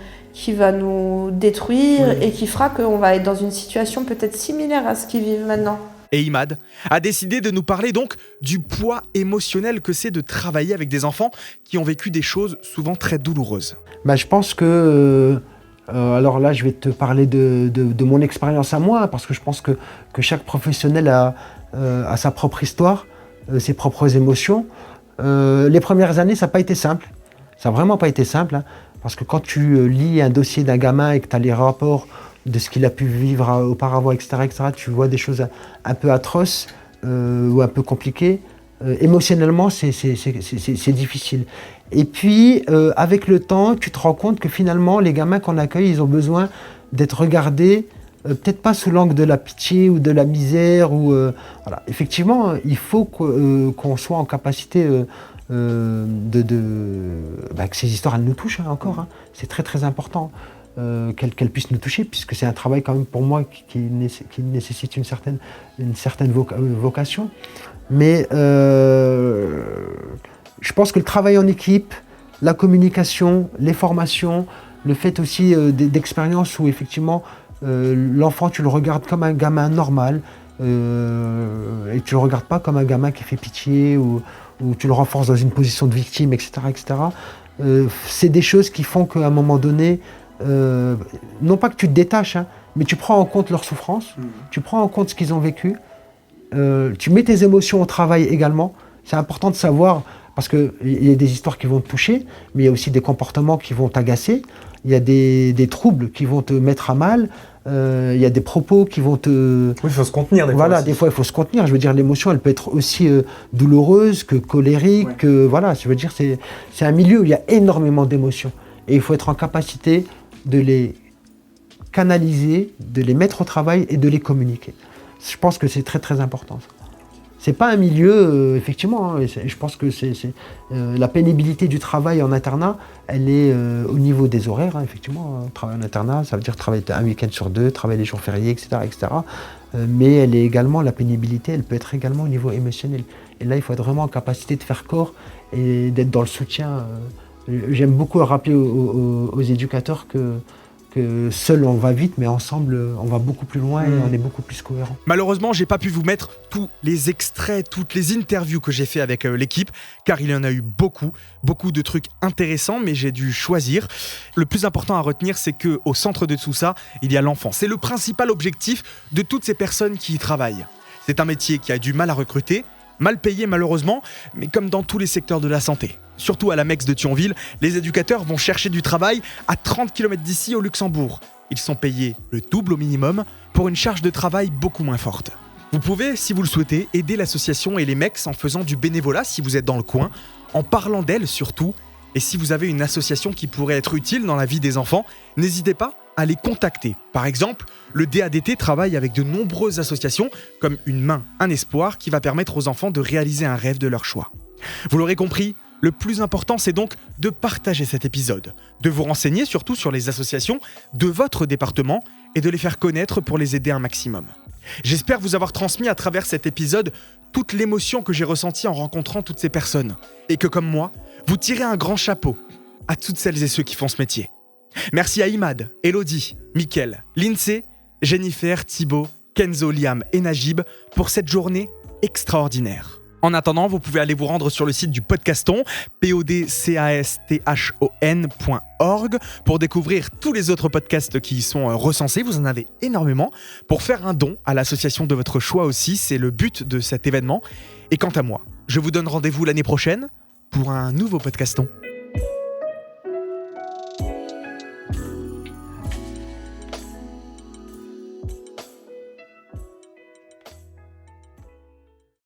détruire et qui fera qu'on va être dans une situation peut-être similaire à ce qu'ils vivent maintenant. Et Imad a décidé de nous parler donc du poids émotionnel que c'est de travailler avec des enfants qui ont vécu des choses souvent très douloureuses. Je pense que... alors là, je vais te parler de mon expérience à moi, parce que je pense que chaque professionnel a sa propre histoire, ses propres émotions. Les premières années, ça n'a pas été simple. Ça n'a vraiment pas été simple, hein, parce que quand tu lis un dossier d'un gamin et que tu as les rapports de ce qu'il a pu vivre auparavant, etc., tu vois des choses un peu atroces ou un peu compliquées. Émotionnellement, c'est difficile. Et puis, avec le temps, tu te rends compte que finalement, les gamins qu'on accueille, ils ont besoin d'être regardés, peut-être pas sous l'angle de la pitié ou de la misère. Voilà. Effectivement, il faut qu'on soit en capacité que ces histoires, elles nous touchent encore. Hein. C'est très, très important qu'elles puissent nous toucher, puisque c'est un travail quand même pour moi qui nécessite une certaine vocation. Mais je pense que le travail en équipe, la communication, les formations, le fait aussi d'expériences où effectivement l'enfant, tu le regardes comme un gamin normal et tu le regardes pas comme un gamin qui fait pitié ou tu le renforces dans une position de victime, etc. C'est des choses qui font qu'à un moment donné, non pas que tu te détaches, hein, mais tu prends en compte leur souffrance, tu prends en compte ce qu'ils ont vécu, tu mets tes émotions au travail également. C'est important de savoir, parce qu'il y a des histoires qui vont te toucher, mais il y a aussi des comportements qui vont t'agacer, il y a des troubles qui vont te mettre à mal, il y a des propos qui vont te... Oui, il faut se contenir des fois. Voilà, aussi. des fois il faut se contenir. Je veux dire, l'émotion, elle peut être aussi douloureuse que colérique. Voilà, je veux dire, c'est un milieu où il y a énormément d'émotions. Et il faut être en capacité de les canaliser, de les mettre au travail et de les communiquer. Je pense que c'est très très important. C'est pas un milieu, effectivement, hein, je pense que la pénibilité du travail en internat, elle est au niveau des horaires, hein, effectivement. Travailler en internat, ça veut dire travailler un week-end sur 2, travailler les jours fériés, etc. Mais elle est également, la pénibilité, elle peut être également au niveau émotionnel. Et là, il faut être vraiment en capacité de faire corps et d'être dans le soutien. J'aime beaucoup rappeler aux éducateurs que seul on va vite, mais ensemble on va beaucoup plus loin et on est beaucoup plus cohérent. Malheureusement, j'ai pas pu vous mettre tous les extraits, toutes les interviews que j'ai fait avec l'équipe, car il y en a eu beaucoup de trucs intéressants, mais j'ai dû choisir. Le plus important à retenir, c'est qu'au centre de tout ça, il y a l'enfant. C'est le principal objectif de toutes ces personnes qui y travaillent. C'est un métier qui a du mal à recruter, mal payé malheureusement, mais comme dans tous les secteurs de la santé. Surtout à la MEX de Thionville, les éducateurs vont chercher du travail à 30 km d'ici au Luxembourg. Ils sont payés le double au minimum pour une charge de travail beaucoup moins forte. Vous pouvez, si vous le souhaitez, aider l'association et les MEX en faisant du bénévolat si vous êtes dans le coin, en parlant d'elle surtout. Et si vous avez une association qui pourrait être utile dans la vie des enfants, n'hésitez pas à les contacter. Par exemple, le DADT travaille avec de nombreuses associations comme Une main, un espoir qui va permettre aux enfants de réaliser un rêve de leur choix. Vous l'aurez compris, le plus important, c'est donc de partager cet épisode, de vous renseigner surtout sur les associations de votre département et de les faire connaître pour les aider un maximum. J'espère vous avoir transmis à travers cet épisode toute l'émotion que j'ai ressentie en rencontrant toutes ces personnes et que, comme moi, vous tirez un grand chapeau à toutes celles et ceux qui font ce métier. Merci à Imad, Elodie, Mickaël, Lindsay, Jennifer, Thibaut, Kenzo, Liam et Najib pour cette journée extraordinaire. En attendant, vous pouvez aller vous rendre sur le site du Podcaston, podcaston.org, pour découvrir tous les autres podcasts qui y sont recensés. Vous en avez énormément. Pour faire un don à l'association de votre choix aussi, c'est le but de cet événement. Et quant à moi, je vous donne rendez-vous l'année prochaine pour un nouveau Podcaston.